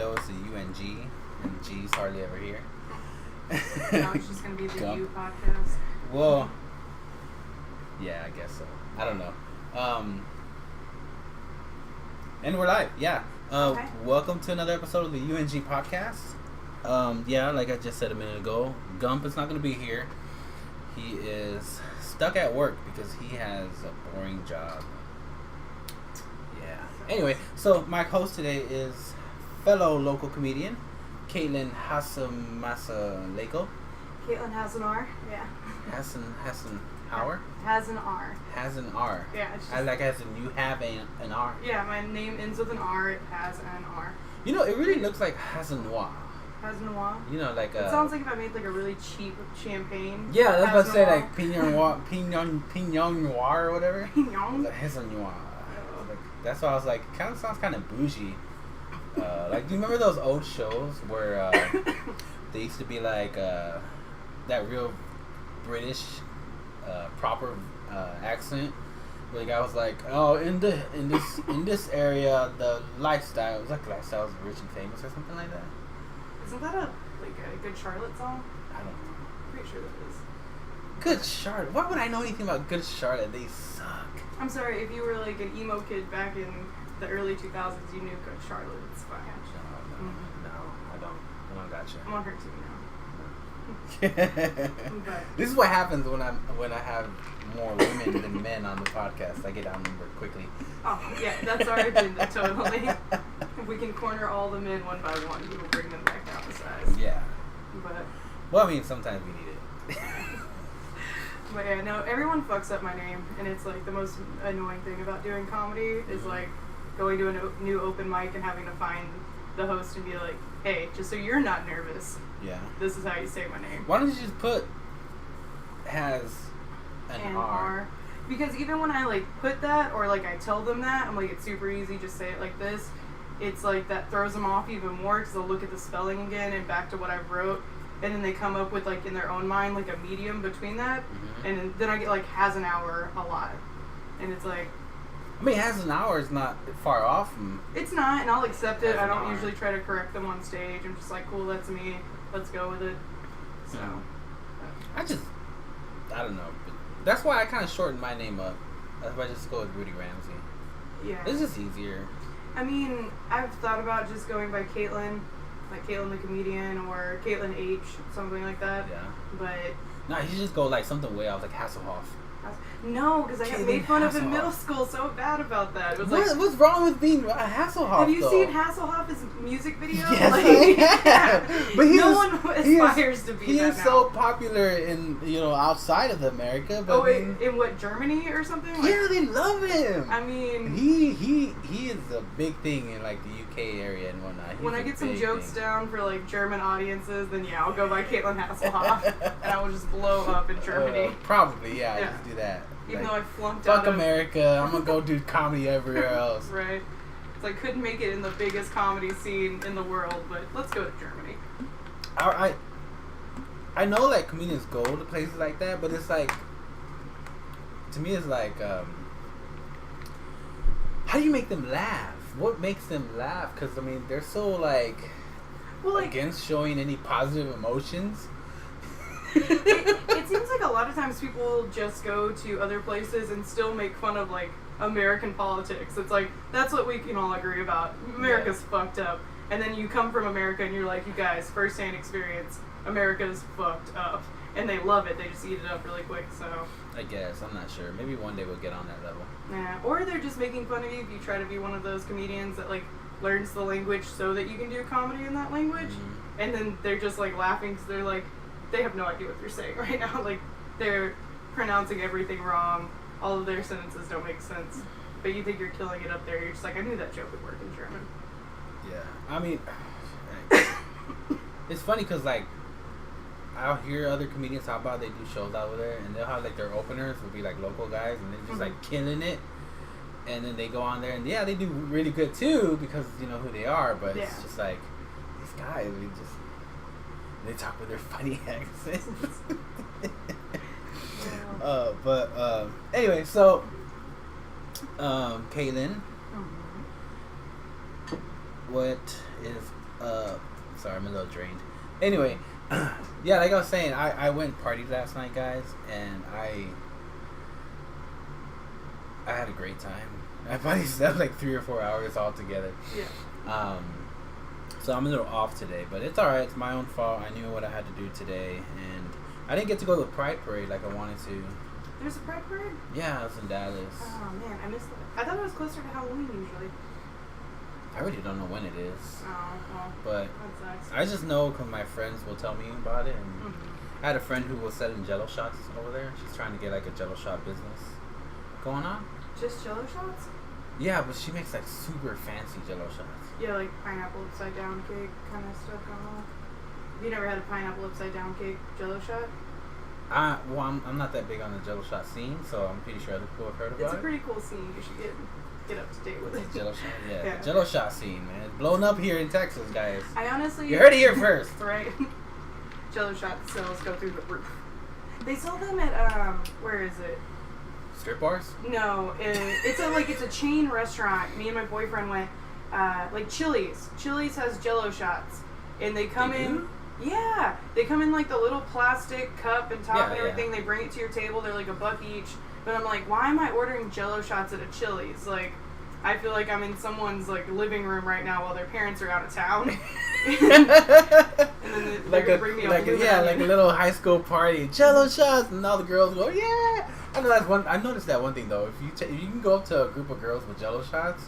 though it's a U and G, and G's hardly ever here. Now it's just gonna be the Gump. U podcast. Well, yeah, I guess so. I don't know. And we're live. Yeah. Okay. Welcome to another episode of the UNG podcast. Yeah, like I just said a minute ago, Gump is not going to be here. He is stuck at work because he has a boring job. Yeah. Anyway, so my host today is fellow local comedian Kaytlyn Hasenuar. Kaytlyn hasenuar. Yeah. Hasenuar. Hasenuar. Yeah. It's just, I like as in you have an R. Yeah, my name ends with an R. It has an R. You know, it really looks like hasenuar. Hasenuar. You know, like It sounds like if I made like a really cheap champagne. Yeah, that's what I say, Hasenuar. like pignon noir or whatever. Pignon. Like hasenuar. Like, that's why I was like, kind of sounds kind of bougie. Like, do you remember those old shows where they used to be like that real British proper accent? Where the guy was like, "Oh, in this area, the lifestyle was like lifestyle is rich and famous or something like that." Isn't that a Good Charlotte song? I don't know. Pretty sure that is. Good Charlotte. Why would I know anything about Good Charlotte? They suck. I'm sorry, if you were like an emo kid back in the early 2000s, you knew Good Charlotte. It's fine. No, I don't got you. I'm on her team now. But This is what happens when I have more women than men on the podcast. I get outnumbered quickly. oh yeah, that's our agenda totally. If we can corner all the men one by one, we will bring them back down to size. Yeah. But Well, I mean, sometimes we need it. But yeah, no, everyone fucks up my name, and it's like the most annoying thing about doing comedy is like going to a new open mic and having to find the host and be like, hey, just so you're not nervous, Yeah. this is how you say my name. Why don't you just put has an And R? Because even when I like put that or like I tell them that, I'm like, it's super easy, just say it like this. It's like that throws them off even more because they'll look at the spelling again and back to what I wrote, and then they come up with like in their own mind like a medium between that, and then I get like has an hour a lot, and it's like, I mean, has an hour is not far off from. it's not, and I'll accept it. Has I an don't hour. usually try to correct them on stage. I'm just like, cool, that's me. Let's go with it. So, I don't know. But that's why I kind of shortened my name up. That's why I just go with Rudy Ramsey. yeah. It's just easier. I mean, I've thought about just going by Kaytlyn, like Kaytlyn the comedian, or Kaytlyn H, something like that. Yeah. But No, you should just go like something way off, like Hasselhoff. no, because I got Kaytlyn made fun of in Hasselhoff. middle school so bad about that. It was like, What's wrong with being a Hasselhoff? have you though? seen Hasselhoff's music video? Yes, like, I have. yeah. But no one aspires to be He that is now. so popular in outside of America. But Oh, in what, Germany or something? Like, yeah, they love him. I mean, He is a big thing in like the UK area and whatnot. He's when I a get some big jokes thing. down for like German audiences, then yeah, I'll go by Kaytlyn Hasselhoff, and I will just blow up in Germany. Probably, yeah, Yeah. just do that. Even though I flunked fuck out of America, I'm gonna go do comedy everywhere else. right. It's like couldn't make it in the biggest comedy scene in the world, but let's go to Germany. I know like comedians go to places like that, but it's like, to me it's like, how do you make them laugh? What makes them laugh? Because I mean they're so like, against showing any positive emotions. It seems like a lot of times people just go to other places and still make fun of like American politics. It's like that's what we can all agree about. America's fucked up, and then you come from America and you're like, you guys, firsthand experience, America's fucked up, and they love it. They just eat it up really quick. So I guess I'm not sure. Maybe one day we'll get on that level. yeah, or they're just making fun of you if you try to be one of those comedians that like learns the language so that you can do comedy in that language, and then they're just like laughing because they're like, they have no idea what they're saying right now. Like, they're pronouncing everything wrong. All of their sentences don't make sense. But you think you're killing it up there. You're just like, I knew that joke would work in German. Yeah, I mean, it's funny because like I'll hear other comedians talk about they do shows out there, and they'll have like their openers will be like local guys, and they're just like killing it. And then they go on there, and yeah, they do really good too because you know who they are. But it's just like these guys, they talk with their funny accents. Anyway, so Kaytlyn, what is sorry, I'm a little drained. Anyway, yeah, like I was saying, I went partied last night, guys, and I had a great time. I probably slept like 3 or 4 hours altogether. Yeah. So I'm a little off today, but it's alright. It's my own fault. I knew what I had to do today, and I didn't get to go to the Pride Parade like I wanted to. There's a Pride Parade? Yeah, I was in Dallas. Oh man, I missed that. I thought it was closer to Halloween usually. I really don't know when it is. Oh, well. But that sucks. I just know because my friends will tell me about it, and I had a friend who was selling Jello shots over there. She's trying to get like a Jello shot business going on. Just Jello shots? Yeah, but she makes like super fancy Jello shots. Yeah, like pineapple upside down cake kind of stuff going on. Have you never had a pineapple upside down cake Jello shot? Well, I'm not that big on the Jello shot scene, so I'm pretty sure other people have heard about it. It's a pretty cool scene. You should get up to date with it. Jello shot, yeah. Yeah. The Jello shot scene, man. It's blown up here in Texas, guys. I honestly... You heard it here first. Right. Jello shot sales go through the roof. They sell them at, where is it? Strip bars? No, it's a chain restaurant. Me and my boyfriend went, like Chili's. Chili's has Jello shots, and they come in. Yeah, they come in like the little plastic cup and top and everything. Yeah. They bring it to your table. They're like $1 each. But I'm like, why am I ordering Jello shots at a Chili's? Like, I feel like I'm in someone's like living room right now while their parents are out of town. And then they're gonna bring me like a little high school party. Jello shots, and all the girls go, yeah. I noticed that one thing though. If you can go up to a group of girls with Jello shots,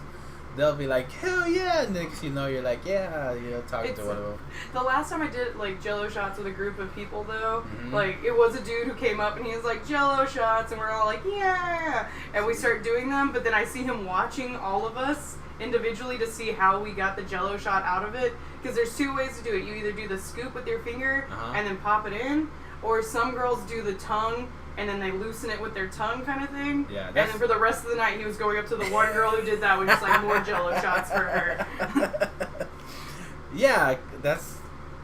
they'll be like, hell yeah, and next you know, you're like, yeah, talking to one of them. The last time I did like Jello shots with a group of people though, like it was a dude who came up and he was like, Jello shots, and we're all like, yeah, and we start doing them, but then I see him watching all of us individually to see how we got the Jello shot out of it, because there's 2 ways to do it. You either do the scoop with your finger and then pop it in, or some girls do the tongue and then they loosen it with their tongue kind of thing. Yeah. And then for the rest of the night, he was going up to the one girl who did that with just like more Jello shots for her. Yeah, that's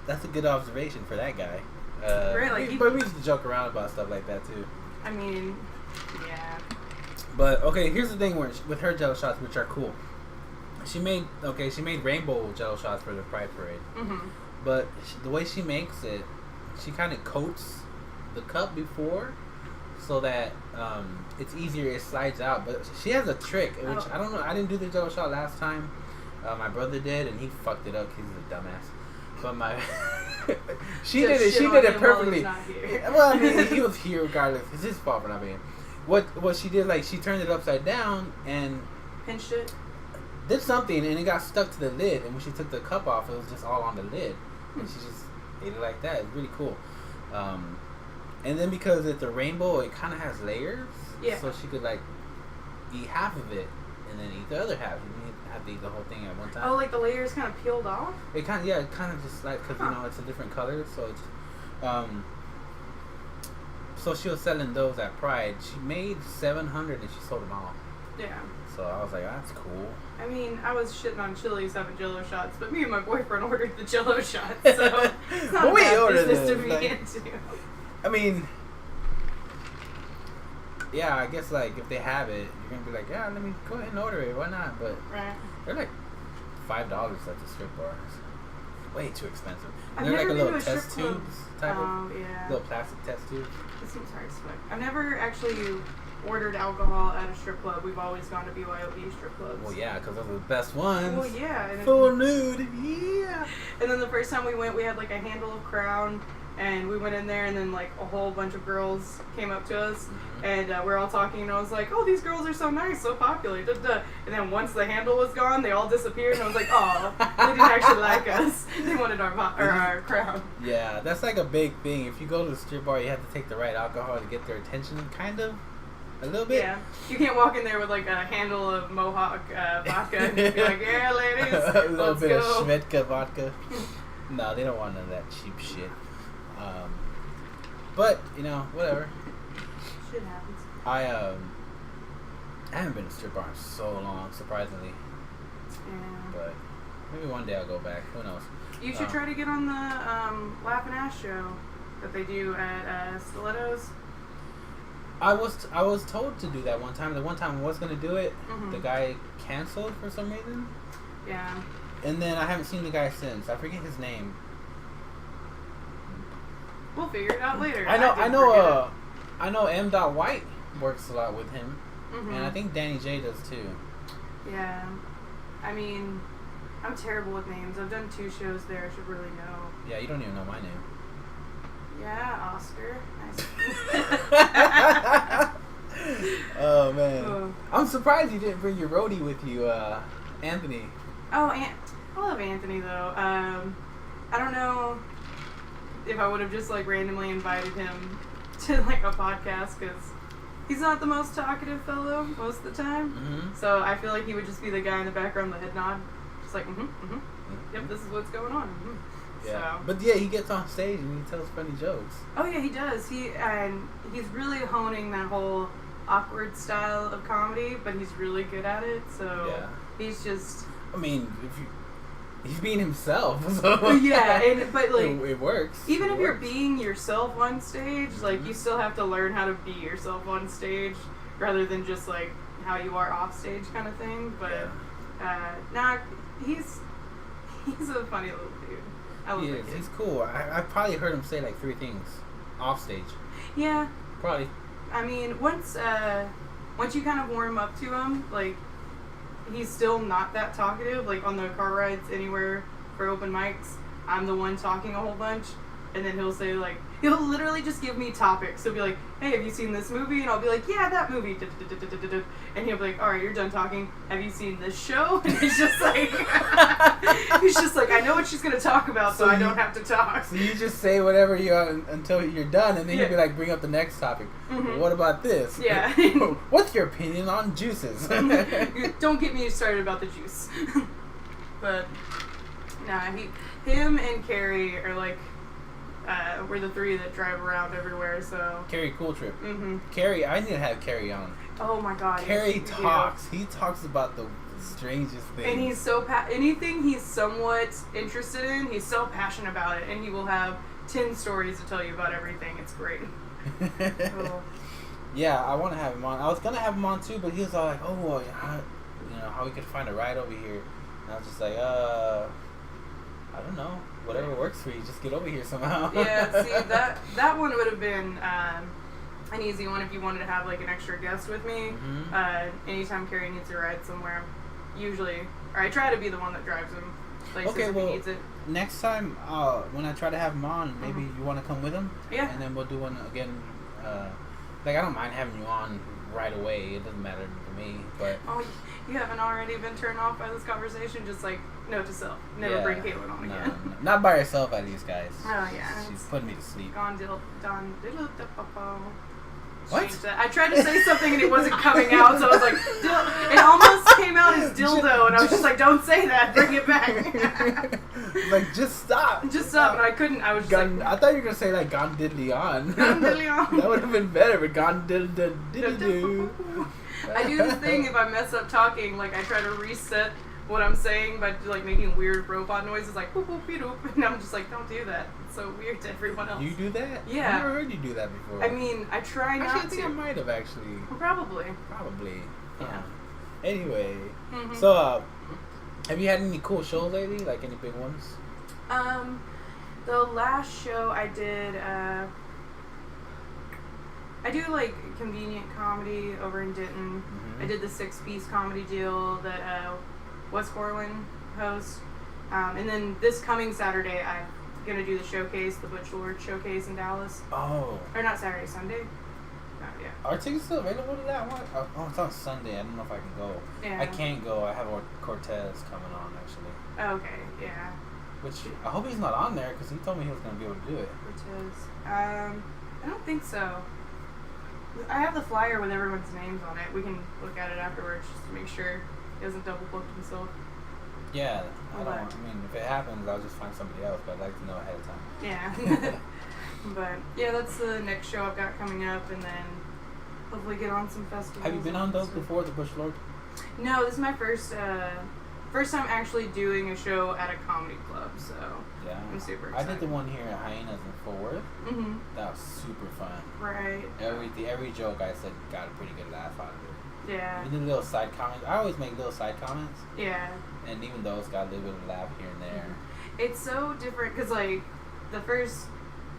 a good observation for that guy. Right, like but we used to joke around about stuff like that too. I mean, yeah. But okay, here's the thing with her Jello shots, which are cool. She made rainbow Jello shots for the Pride Parade. But the way she makes it, she kind of coats the cup before, so that it's easier, it slides out. But she has a trick, which I don't know. I didn't do the Jello shot last time. My brother did, and he fucked it up because he's a dumbass. But she did it perfectly. Well, I mean, he was here regardless. It's his fault for not being. What she did, like she turned it upside down and pinched it. Did something, and it got stuck to the lid. And when she took the cup off, it was just all on the lid, and she just ate it like that. It's really cool. And then because it's a rainbow, it kind of has layers. Yeah. So she could like eat half of it and then eat the other half. You didn't have to eat the whole thing at one time. Oh, like the layers kind of peeled off? It kind of just like, because you know it's a different color, so it's so she was selling those at Pride. She made 700 and she sold them all. Yeah. So I was like, that's cool. I mean, I was shitting on Chili's having Jello shots, but me and my boyfriend ordered the Jello shots, so it's not a bad business to be into. I mean, yeah, I guess like if they have it, you're gonna be like, yeah, let me go ahead and order it. Why not? But they're like $5 at the strip bars. Way too expensive. And they're like a little test tubes type of little plastic test tubes. This seems hard as fuck. I've never actually ordered alcohol at a strip club. We've always gone to BYOB strip clubs. Well, yeah, because those are the best ones. Well, yeah. And full nude, yeah. And then the first time we went, we had like a handle of Crown. And we went in there, and then like a whole bunch of girls came up to us, and we're all talking. And I was like, "Oh, these girls are so nice, so popular." Duh, duh. And then once the handle was gone, they all disappeared. And I was like, "Oh, they didn't actually like us. They wanted our crown." Yeah, that's like a big thing. If you go to the strip bar, you have to take the right alcohol to get their attention, kind of, a little bit. Yeah, you can't walk in there with like a handle of Mohawk vodka and be like, "Yeah, ladies, a little let's bit go." of Schmedka vodka. No, they don't want none of that cheap shit. But you know, whatever. Shit happens. I haven't been to strip bar in so long, surprisingly. Yeah. But maybe one day I'll go back. Who knows? You should try to get on the Laugh and Ash show that they do at Stilettos. I was told to do that one time. The one time I was gonna do it, the guy canceled for some reason. Yeah. And then I haven't seen the guy since. I forget his name. We'll figure it out later. I know M. White works a lot with him, and I think Danny J does too. Yeah, I mean, I'm terrible with names. I've done 2 shows there. I should really know. Yeah, you don't even know my name. Yeah, Oscar. Nice. Oh man, I'm surprised you didn't bring your roadie with you, Anthony. Oh, I love Anthony though. I don't know if I would have just like randomly invited him to like a podcast because he's not the most talkative fellow most of the time. Mm-hmm. So I feel like he would just be the guy in the background, the head nod, just like yep, this is what's going on. Yeah, so. but yeah, he gets on stage and he tells funny jokes. Oh yeah, he does. He's really honing that whole awkward style of comedy, but he's really good at it. So yeah. He's just. I mean, he's being himself. So yeah, but like it works. Even if you're being yourself on stage, like you still have to learn how to be yourself on stage, rather than just like how you are off stage kind of thing. But he's a funny little dude. I love that kid. He's cool. I probably heard him say like 3 things off stage. Yeah. Probably. I mean, once you kind of warm up to him, like, he's still not that talkative. Like, on the car rides anywhere for open mics, I'm the one talking a whole bunch, and then he'll say, like, he'll literally just give me topics. He'll be like, hey, have you seen this movie? And I'll be like, yeah, that movie. And he'll be like, all right, you're done talking. Have you seen this show? And he's just like, I know what she's going to talk about, so I don't have to talk. So you just say whatever you until you're done, and then he'll be like, bring up the next topic. Mm-hmm. What about this? Yeah. What's your opinion on juices? Don't get me started about the juice. But, him and Carrie are like, we're the 3 that drive around everywhere, so. Carrie Cool Trip. Mm-hmm. Carrie, I need to have Carrie on. Oh my god. Carrie talks. He talks about the strangest things. And he's so anything he's somewhat interested in, he's so passionate about it, and he will have 10 stories to tell you about everything. It's great. Yeah, I want to have him on. I was gonna have him on too, but he was all like, "Oh, well, how we could find a ride over here?" And I was just like, I don't know. Whatever works for you, just get over here somehow." Yeah, see, that one would have been an easy one if you wanted to have like an extra guest with me. Mm-hmm. Anytime Carrie needs a ride somewhere, I try to be the one that drives him. Like, okay, well, he needs it. Next time when I try to have him on, maybe you want to come with him. Yeah. And then we'll do one again. Like, I don't mind having you on right away. It doesn't matter to me, but. Oh, you haven't already been turned off by this conversation? Just like, note to self. Never bring Kaytlyn on again. No. Not by herself, at least, guys. Oh, yeah. She's putting me to sleep. What? I tried to say something and it wasn't coming out, so I was like, it almost came out as dildo, and I was just like, don't say that, bring it back. Like, just stop. Just stop, and I couldn't, I was just like. I thought you were going to say, like, gone diddly on. Gone diddly on. That would have been better, but gone diddly doo. I do this thing if I mess up talking, like, I try to reset what I'm saying by like making weird robot noises, like boop boop beep doop, and I'm just like, don't do that. It's so weird to everyone else. You do that? Yeah. I've never heard you do that before. I mean, I try not to. I think I might have actually. Probably. Yeah. Anyway, so have you had any cool shows lately? Like any big ones? The last show I did, I do like convenient comedy over in Denton. I did the 6-piece comedy deal that Wes Corwin hosts. And then this coming Saturday, I'm going to do the showcase, the Butch Lord showcase in Dallas. Oh. Or not Saturday, Sunday. Yeah. Are tickets still available to that one? Oh, it's on Sunday. I don't know if I can go. Yeah. I can't go. I have Cortez coming on, actually. Okay, yeah. Which, I hope he's not on there, because he told me he was going to be able to do it. Cortez. I don't think so. I have the flyer with everyone's names on it. We can look at it afterwards just to make sure he hasn't double booked himself. Yeah, I mean, if it happens, I'll just find somebody else, but I'd like to know ahead of time. Yeah. But, yeah, that's the next show I've got coming up, and then hopefully get on some festivals. Have you been on those before, the Butch Lord? No, this is my first time actually doing a show at a comedy club, so yeah. I'm super excited. I did the one here at Hyenas in Fort Worth. Mm-hmm. That was super fun. Right. Every joke I said got a pretty good laugh out of it. Yeah. We did little side comments. I always make little side comments. Yeah. And even those got a little bit of laugh here and there. It's so different because, like, the first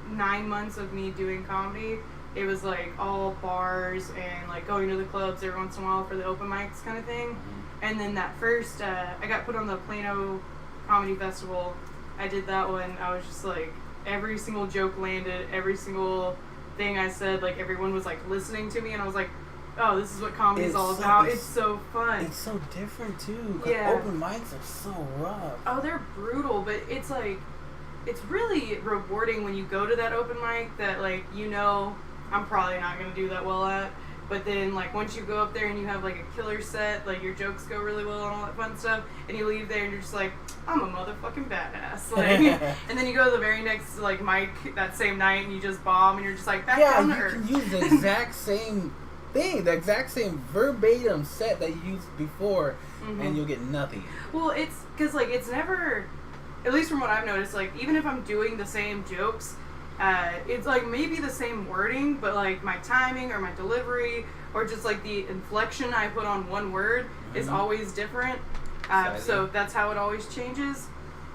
9 months of me doing comedy, it was, like, all bars and, like, going to the clubs every once in a while for the open mics kind of thing. Mm-hmm. And then that first, I got put on the Plano Comedy Festival. I did that one. I was just, like, every single joke landed, every single thing I said, like, everyone was, like, listening to me, and I was like, oh, this is what comedy is all about. It's so fun. It's so different, too. 'Cause yeah. Open mics are so rough. Oh, they're brutal, but it's, like, it's really rewarding when you go to that open mic that, like, you know, I'm probably not going to do that well at. But then, like, once you go up there and you have, like, a killer set, like, your jokes go really well and all that fun stuff, and you leave there and you're just like, I'm a motherfucking badass. Like, and then you go to the very next, like, mic that same night and you just bomb and you're just like, back down to earth. Yeah, you can use the exact same thing, the exact same verbatim set that you used before, and you'll get nothing. Well, it's, because, like, it's never, at least from what I've noticed, like, even if I'm doing the same jokes, it's like maybe the same wording, but like my timing or my delivery or just like the inflection I put on one word is always different. So that's how it always changes.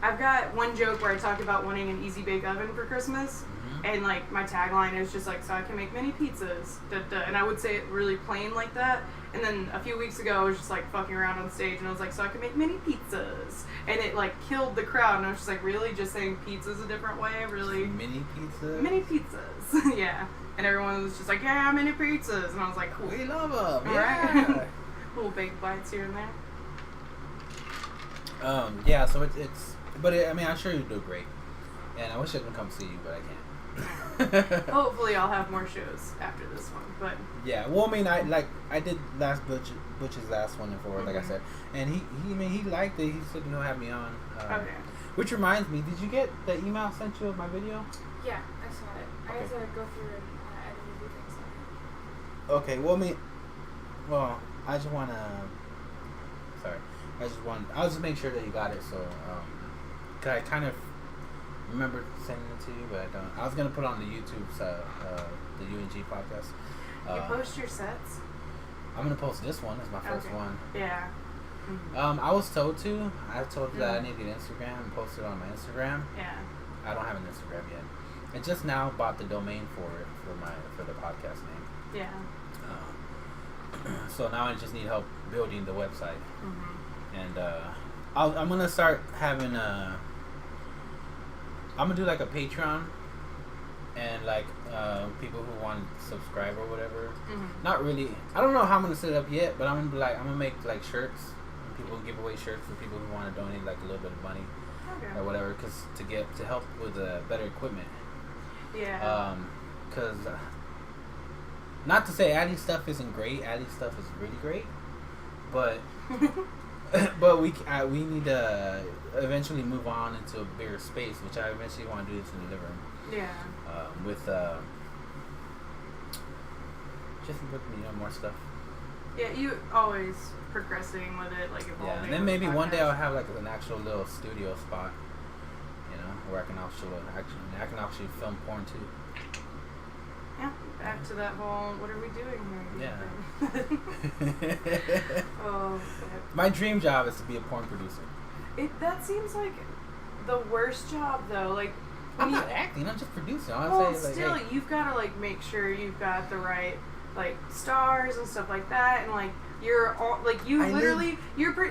I've got one joke where I talk about wanting an easy bake oven for Christmas, and like my tagline is just like, so I can make mini pizzas, and I would say it really plain like that. And then a few weeks ago I was just like fucking around on stage and I was like, so I can make mini pizzas, and it like killed the crowd, and I was just like, really, just saying pizza's a different way, really? Mini pizzas? Mini pizzas. Yeah. And everyone was just like, yeah, mini pizzas, and I was like, cool. We love them. Yeah. Right. Little baked bites here and there. Yeah, so it's but I mean, I'm sure you do great, and I wish I could come see you, but I can't. Hopefully I'll have more shows after this one, but yeah. Well, I mean, I did Butch's last one in Fort Worth, like I said, and he liked it. He said he'll have me on. Okay. Which reminds me, did you get the email sent you of my video? Yeah, I saw it. I had to go through and edit a few things on it. Okay. Well, I just want to. Sorry. I'll just make sure that you got it. So, cause I kind of remember sending it to you, but I don't. I was gonna put it on the YouTube's the UNG podcast. you post your sets? I'm gonna post this one. It's my first one. Yeah. I was told to. I told you that I need to get Instagram and post it on my Instagram. Yeah. I don't have an Instagram yet. I just now bought the domain for it for the podcast name. Yeah. So now I just need help building the website. And I'm gonna start having I'm gonna do like a Patreon, and like people who want to subscribe or whatever. Not really. I don't know how I'm gonna set it up yet, but I'm gonna make like shirts. And people give away shirts for people who want to donate like a little bit of money or whatever, cause to help with better equipment. Yeah. Cause not to say Addie's stuff isn't great. Addie's stuff is really great, but. But we need to eventually move on into a bigger space, which I eventually want to do this in the living room. Yeah. With just with more stuff. Yeah, you always progressing with it, like evolving. Yeah, and then maybe one day I'll have like an actual little studio spot, where I can actually film porn too. Yeah, back to that whole, what are we doing here? Yeah. Oh, my dream job is to be a porn producer. That seems like the worst job, though. Like, I'm not acting, I'm just producing. Still, hey, you've got to, like, make sure you've got the right, like, stars and stuff like that, and, like, you're all, like,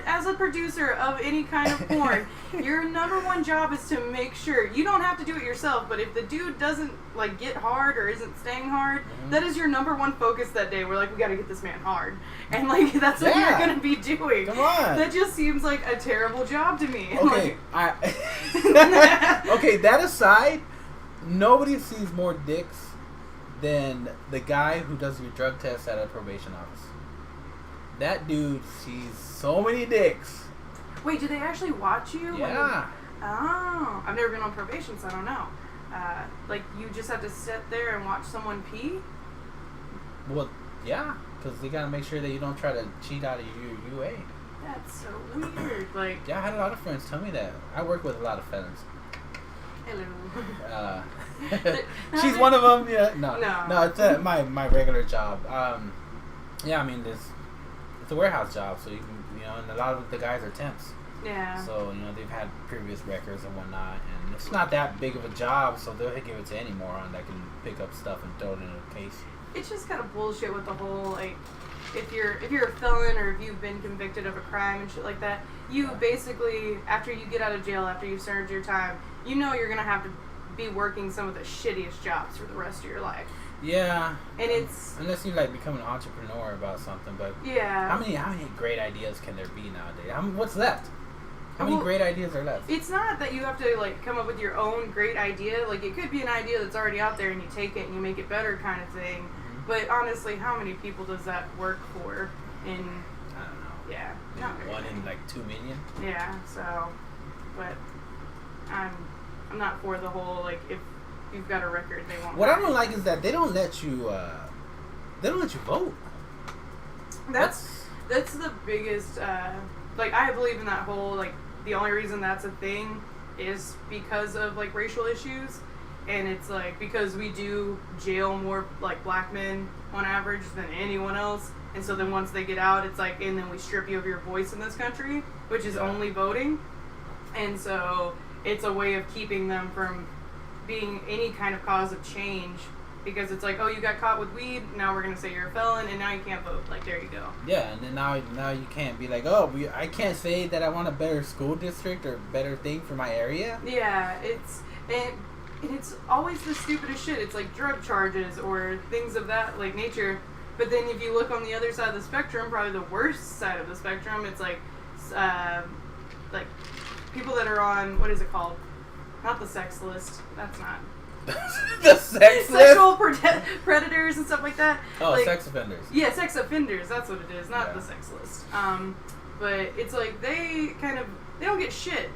as a producer of any kind of porn, your number one job is to make sure, you don't have to do it yourself, but if the dude doesn't, like, get hard or isn't staying hard, that is your number one focus that day. We're like, we gotta get this man hard. And, like, that's what you're gonna be doing. Come on. That just seems like a terrible job to me. Okay, okay, that aside, nobody sees more dicks than the guy who does your drug test at a probation office. That dude sees so many dicks. Wait, do they actually watch you? Yeah. Oh, I've never been on probation, so I don't know. Like, you just have to sit there and watch someone pee? Well, yeah, because they gotta make sure that you don't try to cheat out of your UA. That's so weird. Like, yeah, I had a lot of friends tell me that. I work with a lot of felons. Hello. She's one of them. Yeah, no, it's my regular job. Yeah, I mean, it's a warehouse job, so you can, and a lot of the guys are temps. Yeah. So, they've had previous records and whatnot, and it's not that big of a job, so they'll give it to any moron that can pick up stuff and throw it in a case. It's just kind of bullshit with the whole, like, if you're a felon or if you've been convicted of a crime and shit like that, you basically, after you get out of jail, after you've served your time, you're going to have to be working some of the shittiest jobs for the rest of your life. Yeah. And it's... Unless you, become an entrepreneur about something, but... Yeah. How many great ideas can there be nowadays? What's left? How many great ideas are left? It's not that you have to, come up with your own great idea. Like, it could be an idea that's already out there and you take it and you make it better kind of thing. Mm-hmm. But honestly, how many people does that work for in... I don't know. Yeah. Maybe one in, 2 million? Yeah, so... But I'm not for the whole, if you've got a record, they won't... What I don't like is that they don't let you, vote. That's the biggest, I believe in that whole, the only reason that's a thing is because of, racial issues, and it's, because we do jail more, black men on average than anyone else, and so then once they get out, it's and then we strip you of your voice in this country, which is only voting, and so it's a way of keeping them from being any kind of cause of change, because it's oh, you got caught with weed, now we're gonna say you're a felon, and now you can't vote. There you go. Yeah, and then now you can't be I can't say that I want a better school district or better thing for my area. Yeah, and it's always the stupidest shit. It's drug charges or things of that nature. But then if you look on the other side of the spectrum, probably the worst side of the spectrum, it's people that are on, what is it called? Not the sex list. That's not. The sex list? Sexual predators and stuff like that. Oh, sex offenders. Yeah, sex offenders. That's what it is. Not the sex list. But it's they don't get shit.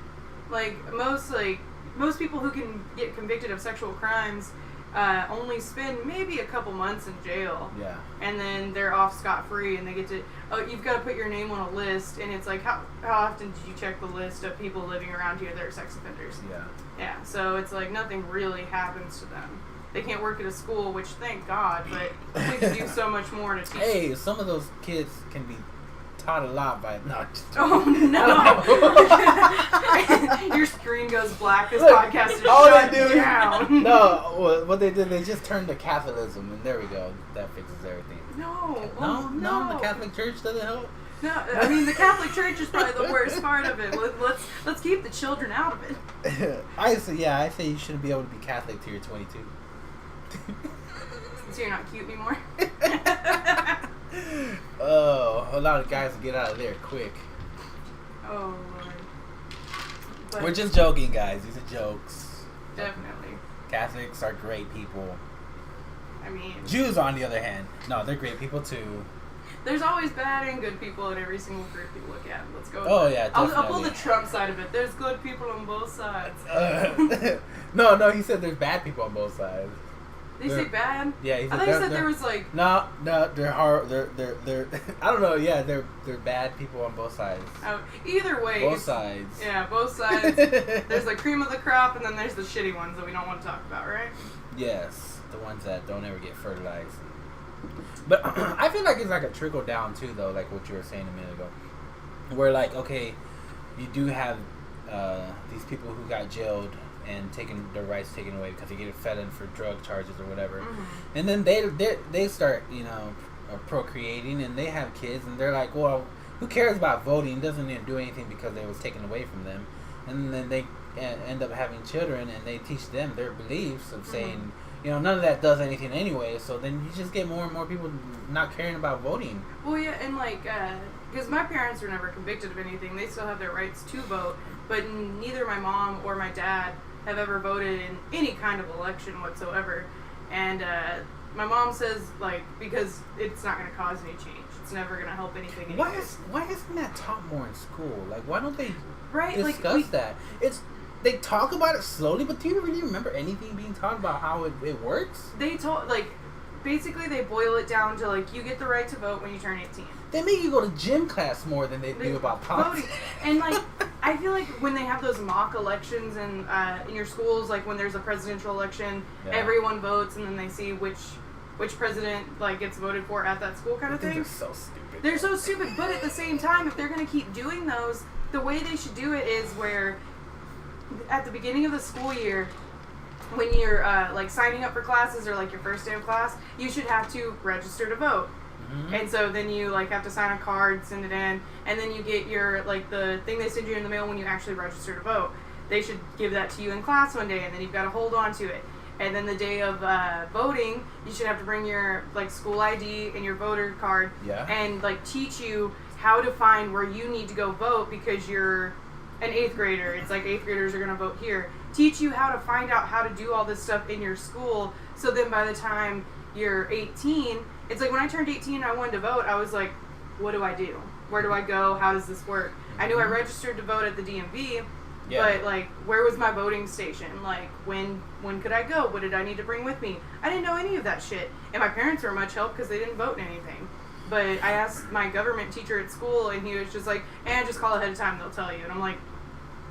Most people who can get convicted of sexual crimes only spend maybe a couple months in jail. Yeah. And then they're off scot-free, and they get to, you've got to put your name on a list, and it's how often did you check the list of people living around here that are sex offenders? Yeah. Yeah, so it's nothing really happens to them. They can't work at a school, which thank God, but we could do so much more to teach. Hey, some of those kids can be taught a lot by... No, oh, no. Your screen goes black. This podcast is shut down. No, what they did, they just turned to Catholicism, and there we go. That fixes everything. No. No, the Catholic Church doesn't help? No, I mean, the Catholic Church is probably the worst part of it. Let's keep the children out of it. I say you shouldn't be able to be Catholic till you're 22. So you're not cute anymore? Oh, a lot of guys will get out of there quick. Oh, Lord. But we're just joking, guys. These are jokes. Definitely. Catholics are great people. I mean... Jews, on the other hand, no, they're great people, too. There's always bad and good people in every single group you look at. Let's go. Oh, yeah, definitely. I'll pull the Trump side of it. There's good people on both sides. No, he said there's bad people on both sides. They say bad? Yeah, he said I thought you said there was No, they're hard. They're. I don't know. Yeah, they're bad people on both sides. Oh, either way. Both sides. Yeah, both sides. There's the cream of the crop, and then there's the shitty ones that we don't want to talk about, right? Yes, the ones that don't ever get fertilized. But I feel like it's a trickle down too, though, like what you were saying a minute ago, where okay, you do have these people who got jailed and taken their rights taken away because they get a felon for drug charges or whatever, and then they start procreating and they have kids and they're like, well, who cares about voting? It doesn't even do anything because it was taken away from them, and then they end up having children and they teach them their beliefs of saying, none of that does anything anyway. So then you just get more and more people not caring about voting. Well, yeah, and because my parents were never convicted of anything, they still have their rights to vote, but neither my mom or my dad have ever voted in any kind of election whatsoever. And my mom says, because it's not going to cause any change. It's never going to help anything. Why isn't that taught more in school? Why don't they discuss that? They talk about it slowly, but do you really remember anything being taught about how it works? They basically they boil it down to you get the right to vote when you turn 18. They make you go to gym class more than they do about politics. And I feel like when they have those mock elections in your schools, when there's a presidential election, everyone votes and then they see which which president like gets voted for at that school kind of thing. They're so stupid. They're so stupid, but at the same time, if they're going to keep doing those, the way they should do it is where at the beginning of the school year, when you're like signing up for classes or like your first day of class, you should have to register to vote. And so then you like have to sign a card, send it in, and then you get your like the thing they send you in the mail when you actually register to vote. They should give that to you in class one day, and then you've got to hold on to it. And then the day of voting, you should have to bring your like school ID and your voter card, and like teach you how to find where you need to go vote because you're an 8th grader. It's like 8th graders are going to vote here. Teach you how to find out how to do all this stuff in your school. So then by the time you're 18, it's like when I turned 18 and I wanted to vote, I was like, what do I do? Where do I go? How does this work? I knew I registered to vote at the DMV, but like, where was my voting station? Like, when could I go? What did I need to bring with me? I didn't know any of that shit. And my parents were much help because they didn't vote in anything. But I asked my government teacher at school, and he was just like, just call ahead of time, they'll tell you. And I'm like,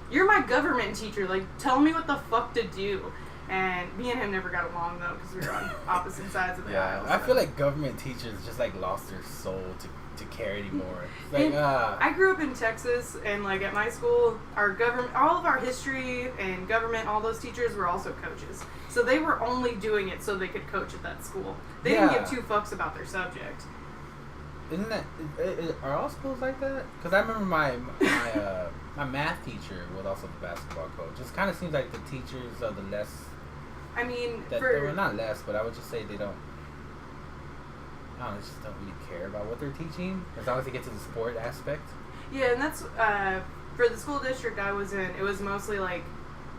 you're my government teacher. Like, tell me what the fuck to do. And me and him never got along, though, because we were on opposite sides of the aisle. I feel like government teachers just, like, lost their soul to care anymore. Like, I grew up in Texas, and, like, at my school, our government, all of our history and government, all those teachers were also coaches. So they were only doing it so they could coach at that school. They didn't give two fucks about their subject. Isn't that, are all schools like that? Because I remember my math teacher was also the basketball coach. It kind of seems like the teachers are the less... I mean, they were not less, but I would just say they don't. I don't know, they just don't really care about what they're teaching as long as they get to the sport aspect. Yeah, and that's for the school district I was in. It was mostly like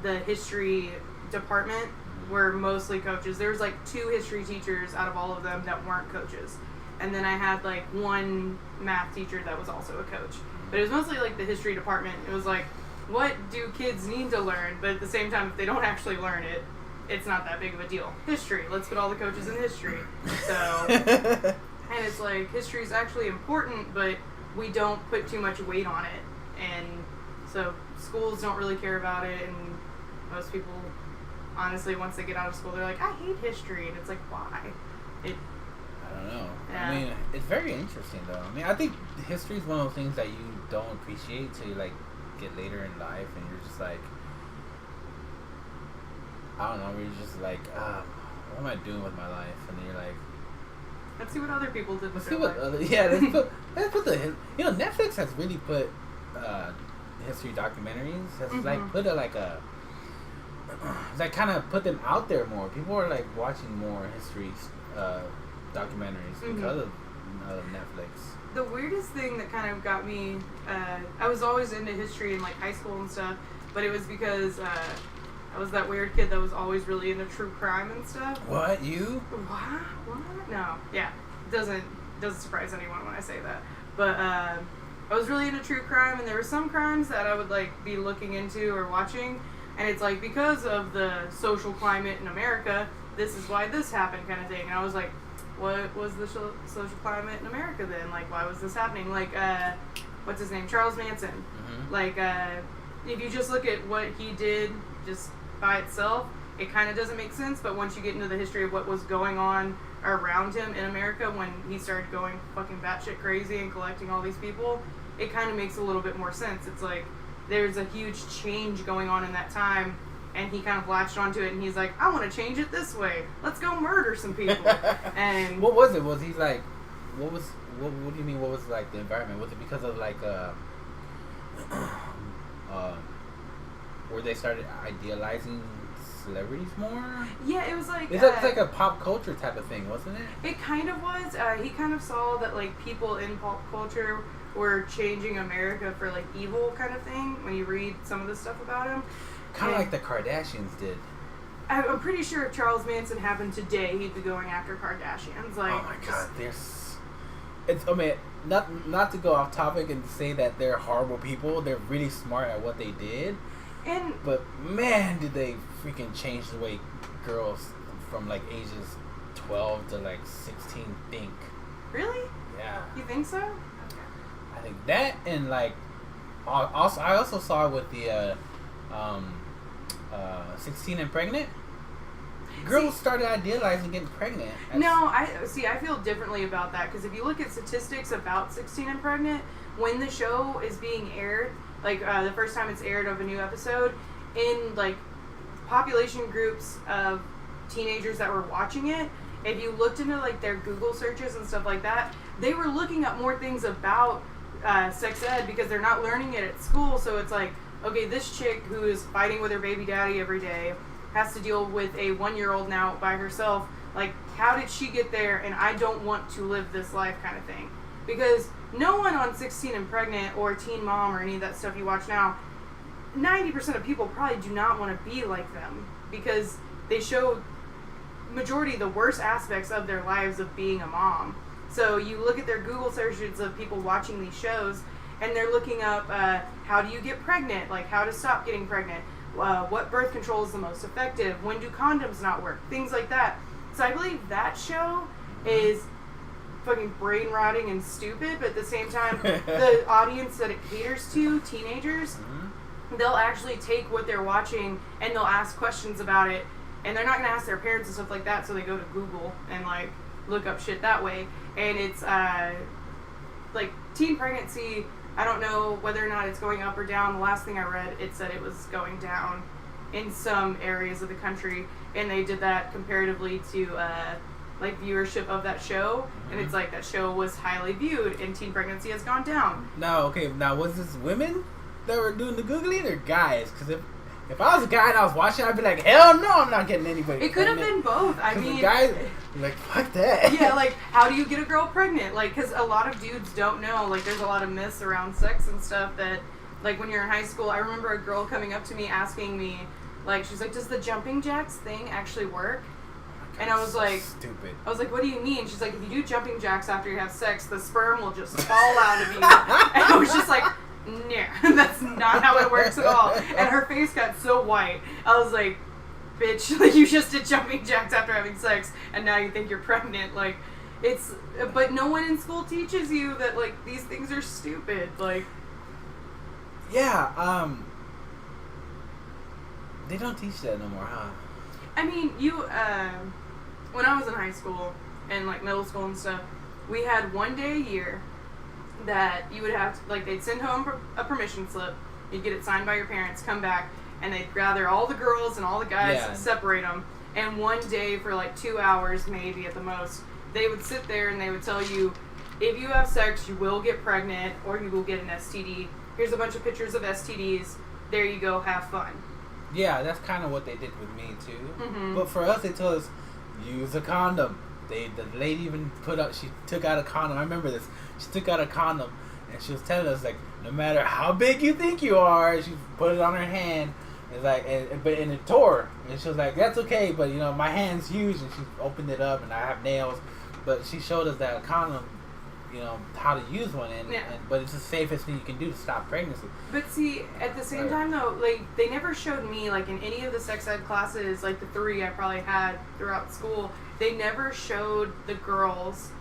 the history department were mostly coaches. There was like 2 history teachers out of all of them that weren't coaches, and then I had like 1 math teacher that was also a coach. But it was mostly like the history department. It was like, what do kids need to learn? But at the same time, if they don't actually learn it, it's not that big of a deal. History. Let's put all the coaches in history. So, and it's like, history is actually important, but we don't put too much weight on it. And so schools don't really care about it, and most people, honestly, once they get out of school, they're like, I hate history. And it's like, why? I don't know. Yeah. I mean, it's very interesting, though. I mean, I think history is one of those things that you don't appreciate till you, like, get later in life, and you're just like, I don't know, you're just like, what am I doing with my life? And then you're like, let's see what other people did with let's see their what life. let's put the, you know, Netflix has really put history documentaries, has like put like kind of put them out there more. People are like watching more history documentaries because of Netflix. The weirdest thing that kind of got me, I was always into history in like high school and stuff, but it was because I was that weird kid that was always really into true crime and stuff. What, you? What? No. Yeah. Doesn't surprise anyone when I say that. But I was really into true crime, and there were some crimes that I would like be looking into or watching, and it's like, because of the social climate in America, this is why this happened kind of thing. And I was like, what was the social climate in America then? Like, why was this happening? Like, what's his name? Charles Manson. Like, if you just look at what he did just by itself, it kind of doesn't make sense, but once you get into the history of what was going on around him in America when he started going fucking batshit crazy and collecting all these people, it kind of makes a little bit more sense. It's like, there's a huge change going on in that time, and he kind of latched onto it, and he's like, I want to change it this way. Let's go murder some people. And what was it? Was he like, what do you mean, what was like the environment? Was it because of like where they started idealizing celebrities more? Yeah, it was like... It's like a pop culture type of thing, wasn't it? It kind of was. He kind of saw that, like, people in pop culture were changing America for, like, evil kind of thing, when you read some of the stuff about him. Kind of like the Kardashians did. I'm pretty sure if Charles Manson happened today, he'd be going after Kardashians. Like, oh my god, I mean, not to go off topic and say that they're horrible people. They're really smart at what they did. But man, did they freaking change the way girls from like ages 12 to like 16 think. Really? Yeah. You think so? Okay. I think that, and like also I also saw it with the 16 and pregnant. Girls started idealizing getting pregnant. I feel differently about that, because if you look at statistics about 16 and pregnant, when the show is being aired, like the first time it's aired of a new episode, in like population groups of teenagers that were watching it, if you looked into like their Google searches and stuff like that, they were looking up more things about sex ed, because they're not learning it at school. So it's like, okay, this chick who is fighting with her baby daddy every day has to deal with a 1-year-old now by herself. Like, how did she get there? And I don't want to live this life, kind of thing. Because no one on 16 and pregnant or Teen Mom or any of that stuff you watch now, 90% of people probably do not want to be like them, because they show majority the worst aspects of their lives of being a mom. So you look at their Google searches of people watching these shows, and they're looking up how do you get pregnant, like how to stop getting pregnant, what birth control is the most effective, when do condoms not work, things like that. So I believe that show is fucking brain rotting and stupid, but at the same time, the audience that it caters to, teenagers, they'll actually take what they're watching and they'll ask questions about it, and they're not going to ask their parents and stuff like that, so they go to Google and like look up shit that way. And it's like teen pregnancy, I don't know whether or not it's going up or down. The last thing I read, it said it was going down in some areas of the country, and they did that comparatively to like viewership of that show, and it's like that show was highly viewed and teen pregnancy has gone down. Now was this women that were doing the Googling or guys? Because if I was a guy and I was watching, I'd be like, hell no, I'm not getting anybody It could have been both. I mean, the guys, like, fuck that. Yeah, like, how do you get a girl pregnant? Like, because a lot of dudes don't know. Like, there's a lot of myths around sex and stuff that, like, when you're in high school, I remember a girl coming up to me asking me, like, she's like, does the jumping jacks thing actually work? And I was like, stupid. I was like, what do you mean? She's like, if you do jumping jacks after you have sex, the sperm will just fall out of you. And I was just like, no, that's not how it works at all. And her face got so white. I was like, bitch, like, you just did jumping jacks after having sex, and now you think you're pregnant. Like, it's, but no one in school teaches you that, like, these things are stupid. Like, yeah, they don't teach that no more, huh? I mean, when I was in high school and, like, middle school and stuff, we had one day a year that you would have to, like, they'd send home a permission slip, you'd get it signed by your parents, come back, and they'd gather all the girls and all the guys, separate them, and one day for like 2 hours maybe at the most, they would sit there and they would tell you, if you have sex, you will get pregnant or you will get an STD. Here's a bunch of pictures of STDs. There you go, have fun. Yeah, that's kind of what they did with me too. But for us, they told us, use a condom. The lady even she took out a condom. I remember this. She took out a condom and she was telling us, like, no matter how big you think you are, she put it on her hand. It's like, but in it tore, and she was like, that's okay, but you know, my hand's huge, and she opened it up, and I have nails, but she showed us that a condom, you know, how to use one, but it's the safest thing you can do to stop pregnancy. But see, at the same time though, like, they never showed me, like, in any of the sex ed classes, like the 3 I probably had throughout school, they never showed the girls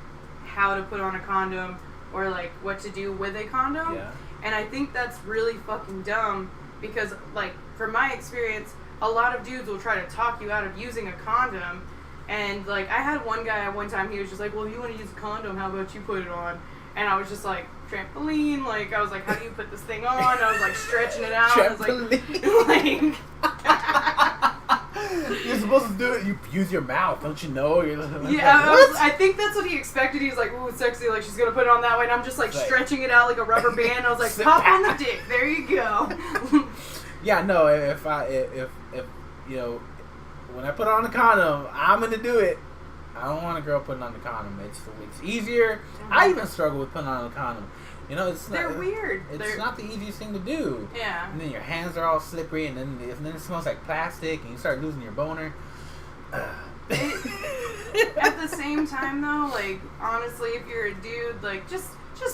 how to put on a condom or like what to do with a condom. Yeah. And I think that's really fucking dumb, because, like, from my experience, a lot of dudes will try to talk you out of using a condom. And, like, I had one guy at one time, he was just like, well, if you want to use a condom, how about you put it on? And I was just like, trampoline, like, I was like, how do you put this thing on? I was like, stretching it out. Trampoline. I was like You're supposed to do it, you use your mouth, don't you know? You're like, yeah, what? I think that's what he expected. He was like, ooh, sexy, like, she's gonna put it on that way. And I'm just like stretching it out like a rubber band. I was like, pop on the dick, there you go. Yeah, no, if you know, when I put on a condom, I'm gonna do it. I don't want a girl putting on the condom. It's easier. I even struggle with putting on a condom. You know, they're weird. It's not the easiest thing to do. Yeah. And then your hands are all slippery, and then it smells like plastic, and you start losing your boner. At the same time, though, like, honestly, if you're a dude, like, just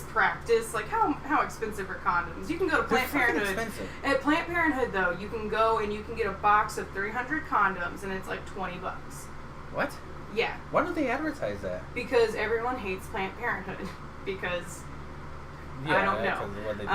practice. Like, how expensive are condoms? You can go to Planned Parenthood. Expensive. At Planned Parenthood, though, you can go and you can get a box of 300 condoms, and it's like $20. What? Yeah. Why don't they advertise that? Because everyone hates Planned Parenthood. Because I don't know. What they do.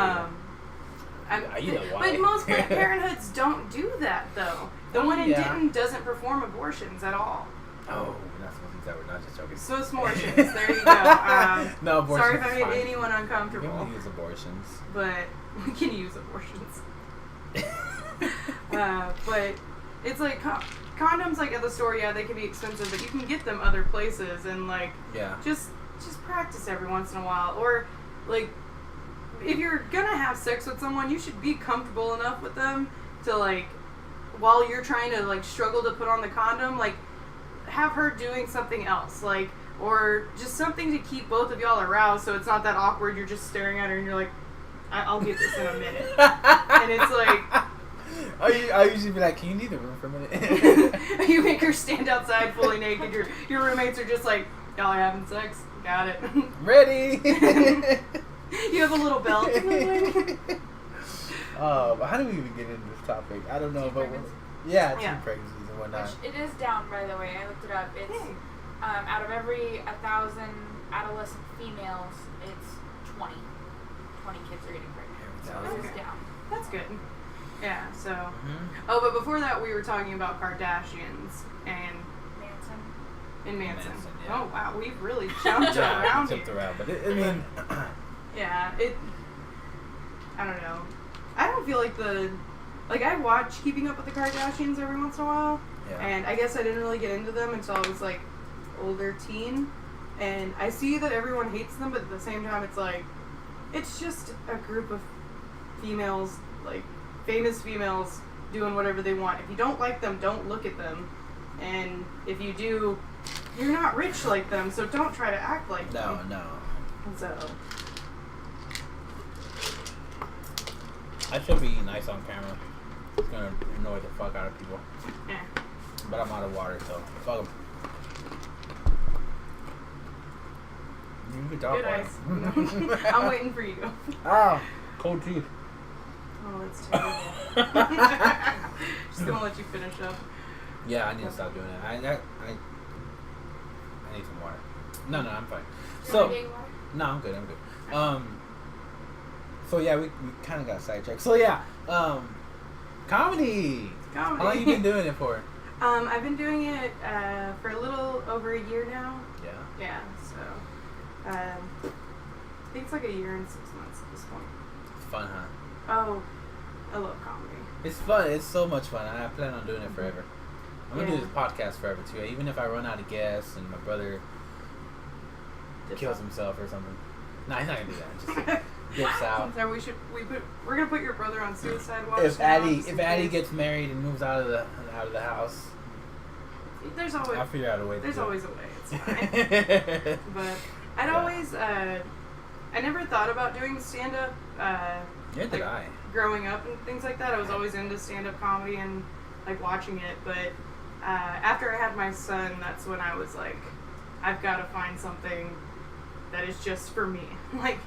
You know why. But most Planned Parenthoods don't do that, though. The one in Denton doesn't perform abortions at all. Oh, we're not supposed to use that. We're not just joking. So abortions. There you go. No, abortions. Sorry if I made fine. anyone We uncomfortable. can use abortions. But we can use abortions. But it's like condoms, like at the store, yeah, they can be expensive, but you can get them other places, and like just practice every once in a while. Or like if you're gonna have sex with someone, you should be comfortable enough with them to like, while you're trying to like struggle to put on the condom, like have her doing something else, like, or just something to keep both of y'all aroused, so it's not that awkward. You're just staring at her and you're like, I'll get this in a minute. And it's like, I usually be like, can you leave the room for a minute? you make her stand outside fully naked. Your roommates are just like, y'all are having sex? Got it. Ready? You have a little belt. But how do we even get into this topic? I don't know, Teen but pregnancy. teen pregnancies and whatnot. Which it is down, by the way. I looked it up. It's out of every 1,000 adolescent females, it's 20 kids are getting pregnant. So it is down. That's good. Yeah, so. Oh, but before that, we were talking about Kardashians and Manson. Yeah. Oh, wow, we've really jumped around here. But I mean. Yeah, I don't know. I don't feel like I watch Keeping Up with the Kardashians every once in a while. Yeah. And I guess I didn't really get into them until I was like older teen. And I see that everyone hates them, but at the same time, it's like, it's just a group of females, like famous females, doing whatever they want. If you don't like them, don't look at them. And if you do, you're not rich like them, so don't try to act like them. No. So. I should be nice on camera. It's gonna annoy the fuck out of people. Yeah. But I'm out of water, so fuck them. You can talk Good about eyes. I'm waiting for you. Ah, cold teeth. Oh, that's terrible. Just gonna let you finish up. Yeah, I need to stop doing it. I need some water. No, I'm fine. So, no, I'm good. So yeah, we kind of got sidetracked. So yeah, comedy. How long you been doing it for? I've been doing it for a little over a year now. Yeah. Yeah. So, I think it's like a year and 6 months at this point. It's fun, huh? Oh, I love comedy. It's fun. It's so much fun. I plan on doing it forever. I'm gonna do this podcast forever too. Even if I run out of gas and my brother kills himself or something. No, he's not gonna do that. Just dips out. So we're gonna put your brother on suicide watch. If Addie gets married and moves out of the house, there's always I'll figure out a way. There's to do always a way. It's fine. But I'd always I never thought about doing stand up. Neither did I. Growing up and things like that, I was always into stand up comedy and like watching it. But after I had my son, that's when I was like, I've got to find something that is just for me, like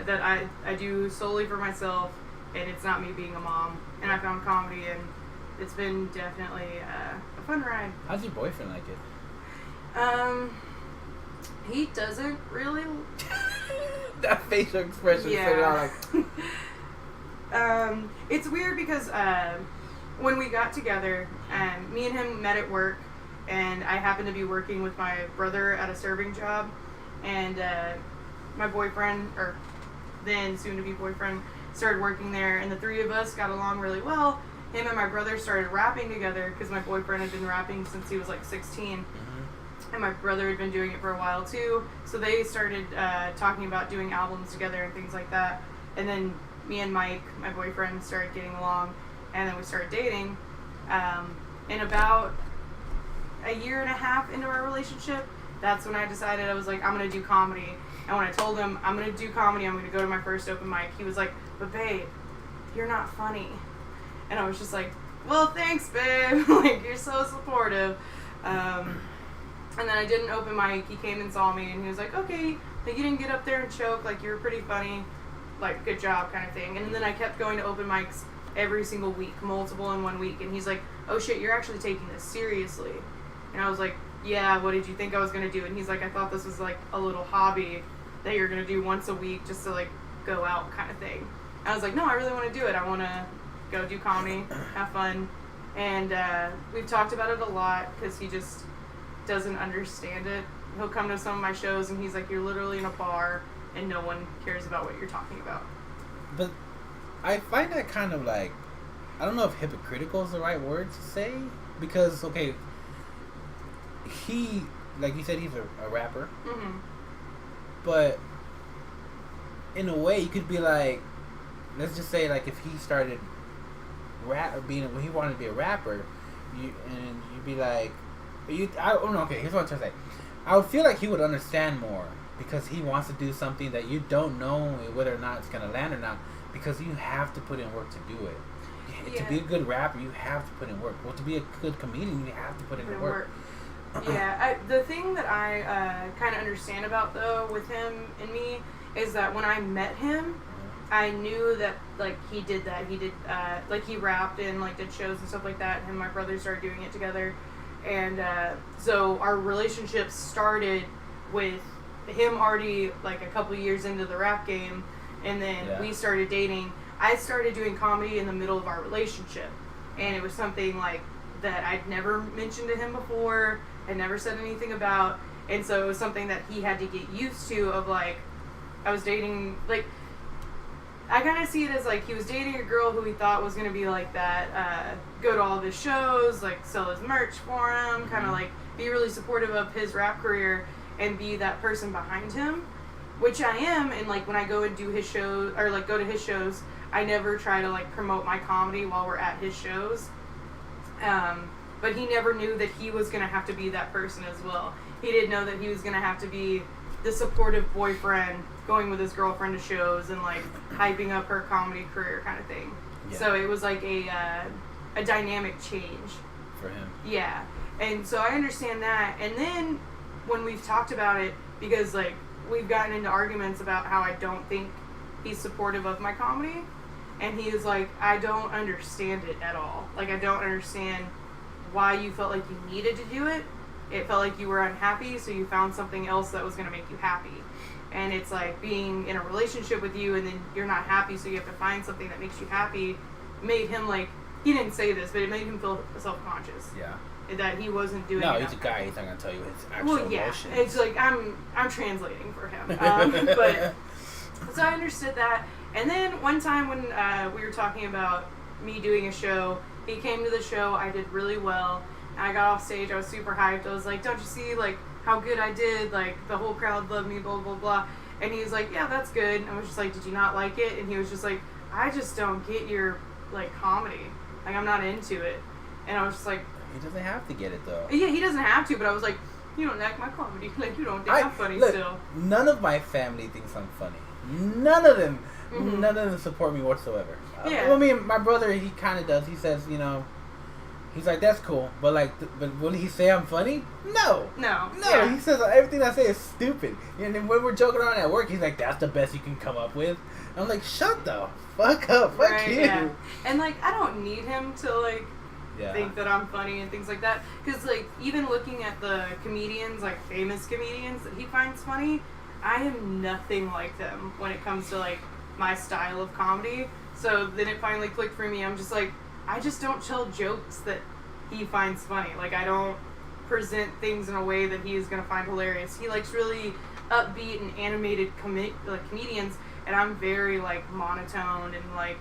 that I do solely for myself, and it's not me being a mom. And I found comedy, and it's been definitely a fun ride. How's your boyfriend like it? He doesn't really. That facial expression. Yeah. It's weird because when we got together, me and him met at work, and I happened to be working with my brother at a serving job, and my boyfriend, or then soon-to-be boyfriend, started working there, and the three of us got along really well. Him and my brother started rapping together because my boyfriend had been rapping since he was like 16. And my brother had been doing it for a while too, so they started talking about doing albums together and things like that. And then me and Mike, my boyfriend, started getting along, and then we started dating. And about a year and a half into our relationship, that's when I decided I was like, I'm gonna do comedy. And when I told him I'm gonna do comedy, I'm gonna go to my first open mic, he was like, but babe, you're not funny. And I was just like, well, thanks, babe. Like, you're so supportive. And then I did an open mic. He came and saw me, and he was like, okay, like, you didn't get up there and choke. Like, you were pretty funny. Like, good job kind of thing. And then I kept going to open mics every single week, multiple in 1 week. And he's like, oh, shit, you're actually taking this seriously. And I was like, yeah, what did you think I was going to do? And he's like, I thought this was, like, a little hobby that you're going to do once a week just to, like, go out kind of thing. I was like, no, I really want to do it. I want to go do comedy, have fun. And we've talked about it a lot because he just doesn't understand it. He'll come to some of my shows and he's like, you're literally in a bar and no one cares about what you're talking about. But I find that kind of like, I don't know if hypocritical is the right word to say. Because, okay, he, like you said, he's a rapper. Mm-hmm. But in a way, you could be like, let's just say, like, if he started when he wanted to be a rapper, you'd be like, okay, here's what I'm trying to say. I would feel like he would understand more because he wants to do something that you don't know whether or not it's gonna land or not, because you have to put in work to do it. Yeah. To be a good rapper, you have to put in work. Well, to be a good comedian, you have to put in work. Yeah, the thing that I kind of understand about, though, with him and me is that when I met him, I knew that, like, he did that. He did, like, he rapped and, like, did shows and stuff like that. Him and my brother started doing it together. And so our relationship started with him already, like, a couple years into the rap game. And then we started dating. I started doing comedy in the middle of our relationship. And it was something, like, that I'd never mentioned to him before. I'd never said anything about. And so it was something that he had to get used to of, like, I was dating, like, I kind of see it as, like, he was dating a girl who he thought was going to be like that, go to all of his shows, like, sell his merch for him, kind of, like, be really supportive of his rap career and be that person behind him, which I am. And, like, when I go and do his shows, or, like, go to his shows, I never try to, like, promote my comedy while we're at his shows. But he never knew that he was going to have to be that person as well. He didn't know that he was going to have to be the supportive boyfriend going with his girlfriend to shows and, like, hyping up her comedy career kind of thing. Yeah. So it was like a dynamic change for him. Yeah. And so I understand that. And then when we've talked about it, because, like, we've gotten into arguments about how I don't think he's supportive of my comedy, and he is like, I don't understand it at all. Like, I don't understand why you felt like you needed to do it. It felt like you were unhappy, so you found something else that was going to make you happy. And it's like being in a relationship with you and then you're not happy, so you have to find something that makes you happy. Made him, like, he didn't say this, but it made him feel self-conscious. Yeah. That he wasn't doing No, it. he's a guy. He's not going to tell you his actual emotions. It's like, I'm translating for him. But, so I understood that. And then one time when we were talking about me doing a show, he came to the show, I did really well. I got off stage, I was super hyped. I was like, don't you see, like, how good I did? Like, the whole crowd loved me, blah, blah, blah. And he was like, yeah, that's good. And I was just like, did you not like it? And he was just like, I just don't get your, like, comedy. Like, I'm not into it. And I was just like... He doesn't have to get it, though. Yeah, he doesn't have to, but I was like, you don't like my comedy. Like, you don't think I'm funny still. None of my family thinks I'm funny. None of them. Mm-hmm. None of them support me whatsoever. Yeah. Well, I mean, my brother, he kind of does. He says, you know... He's like, that's cool, but, like, but will he say I'm funny? No. Yeah. He says everything I say is stupid. And then when we're joking around at work, he's like, that's the best you can come up with. And I'm like, shut the fuck up, fuck you. Yeah. And, like, I don't need him to, like, think that I'm funny and things like that. Because, like, even looking at the comedians, like, famous comedians that he finds funny, I am nothing like them when it comes to, like, my style of comedy. So then it finally clicked for me. I'm just like, I just don't tell jokes that he finds funny. Like, I don't present things in a way that he is going to find hilarious. He likes really upbeat and animated comedians, and I'm very, like, monotone and, like,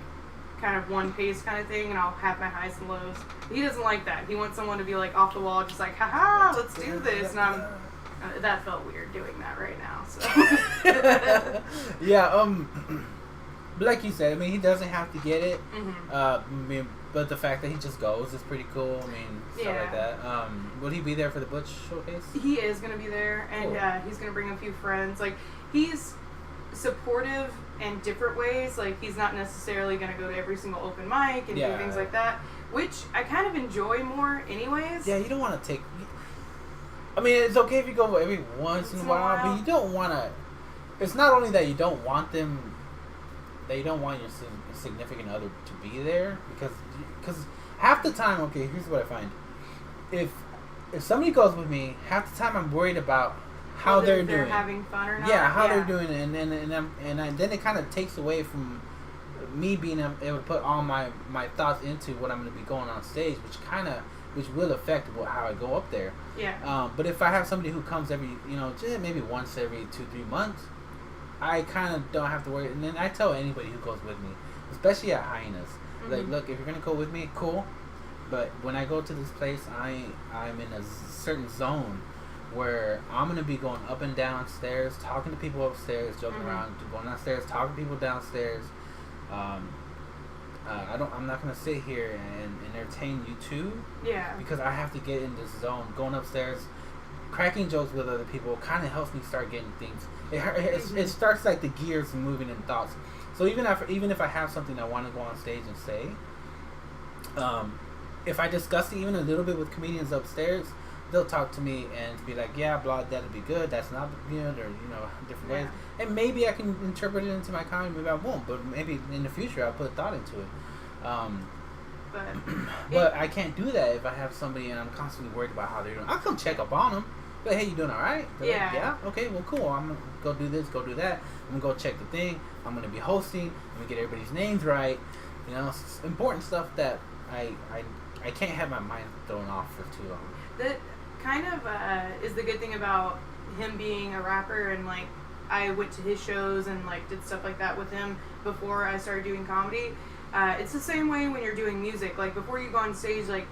kind of one pace kind of thing, and I'll have my highs and lows. He doesn't like that. He wants someone to be, like, off the wall, just like, haha, let's do this. And I'm... that felt weird doing that right now, so... Yeah, but like you said, I mean, he doesn't have to get it. Mm-hmm. I mean, but the fact that he just goes is pretty cool. I mean, stuff like that. Will he be there for the Butch showcase? He is going to be there, and cool. He's going to bring a few friends. Like, he's supportive in different ways. Like, he's not necessarily going to go to every single open mic and do things like that, which I kind of enjoy more anyways. Yeah, you don't want to take... I mean, it's okay if you go every once in a while, but you don't want to... It's not only that you don't want them... That you don't want your significant other to be there, because half the time, okay, here's what I find: if somebody goes with me, half the time I'm worried about how they're doing, having fun or not. Yeah, how they're doing, and then it kind of takes away from me being able to put all my thoughts into what I'm going to be going on stage, which will affect how I go up there. Yeah. But if I have somebody who comes every, just maybe once every 2-3 months, I kind of don't have to worry. And then I tell anybody who goes with me, especially at Hyenas, like, look, if you're gonna go with me, cool. But when I go to this place, I'm in a certain zone where I'm gonna be going up and down stairs, talking to people upstairs, joking around, going downstairs, talking to people downstairs. I'm not gonna sit here and entertain you too. Yeah. Because I have to get in this zone. Going upstairs, cracking jokes with other people kind of helps me start getting things. It starts like the gears moving in thoughts. So even if I have something I want to go on stage and say, if I discuss it even a little bit with comedians upstairs, they'll talk to me and be like, yeah, blah, that'll be good, that's not good, or different ways. And maybe I can interpret it into my comedy, maybe I won't, but maybe in the future I'll put thought into it. But I can't do that if I have somebody and I'm constantly worried about how they're doing. I'll come check up on them. But hey, you doing all right? They're like, yeah. Okay. Well, cool. I'm gonna go do this. Go do that. I'm gonna go check the thing. I'm gonna be hosting. I'm gonna get everybody's names right. It's important stuff that I can't have my mind thrown off for too long. That kind of is the good thing about him being a rapper, and like I went to his shows and like did stuff like that with him before I started doing comedy. It's the same way when you're doing music. Like before you go on stage, like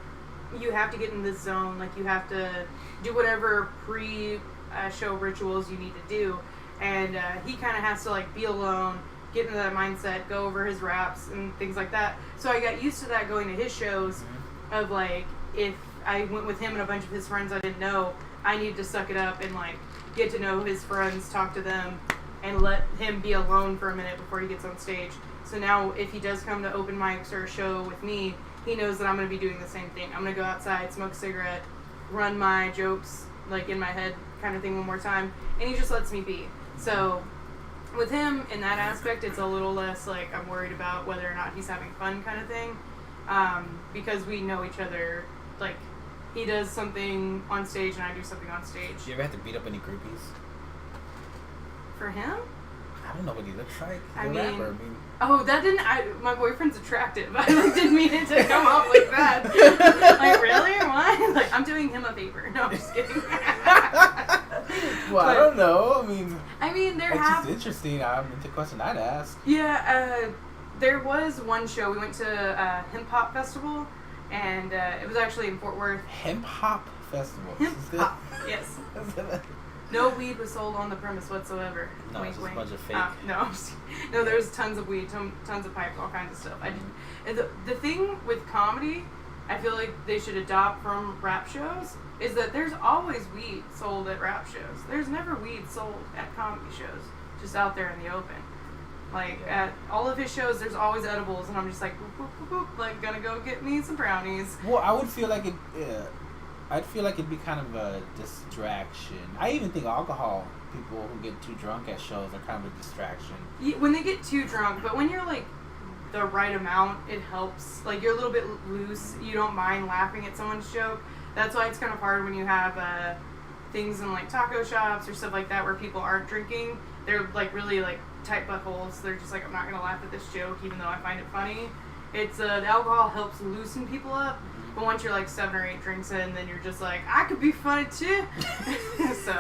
you have to get in this zone. Like you have to do whatever pre-show rituals you need to do, and he kind of has to like be alone, get into that mindset, go over his raps and things like that. So I got used to that going to his shows. Of like, if I went with him and a bunch of his friends I didn't know, I needed to suck it up and like get to know his friends, talk to them, and let him be alone for a minute before he gets on stage. So now if he does come to open mics or a show with me, he knows that I'm going to be doing the same thing. I'm going to go outside, smoke a cigarette, run my jokes like in my head kind of thing one more time, and he just lets me be. So with him in that aspect, it's a little less like I'm worried about whether or not he's having fun kind of thing, because we know each other. Like he does something on stage and I do something on stage. Do you ever have to beat up any groupies? For him? I don't know what he looks like. I mean, rapper. oh, that didn't. My boyfriend's attractive. I like didn't mean it to come up like that. Like really? Why? Like I'm doing him a favor. No, I'm just kidding. Well, I don't know. I mean, there it's have. Just interesting. It's a question I'd ask. Yeah, there was one show we went to Hip Hop Festival, and it was actually in Fort Worth. Hip Hop Festival. Hip Hop. Yes. No weed was sold on the premise whatsoever. No, wink, it's just wink. a bunch of fake. No, there was tons of weed, tons of pipes, all kinds of stuff. And the thing with comedy, I feel like they should adopt from rap shows, is that there's always weed sold at rap shows. There's never weed sold at comedy shows, just out there in the open. Like, at all of his shows, there's always edibles, and I'm just like, boop, boop, boop, boop, like, gonna go get me some brownies. Well, I would feel like it... I'd feel like it'd be kind of a distraction. I even think alcohol, people who get too drunk at shows are kind of a distraction. Yeah, when they get too drunk, but when you're like the right amount, it helps. Like you're a little bit loose, you don't mind laughing at someone's joke. That's why it's kind of hard when you have things in like taco shops or stuff like that where people aren't drinking. They're like really like tight buttholes. They're just like, I'm not gonna laugh at this joke even though I find it funny. It's the alcohol helps loosen people up. But once you're like 7 or 8 drinks in, then you're just like, I could be funny too. So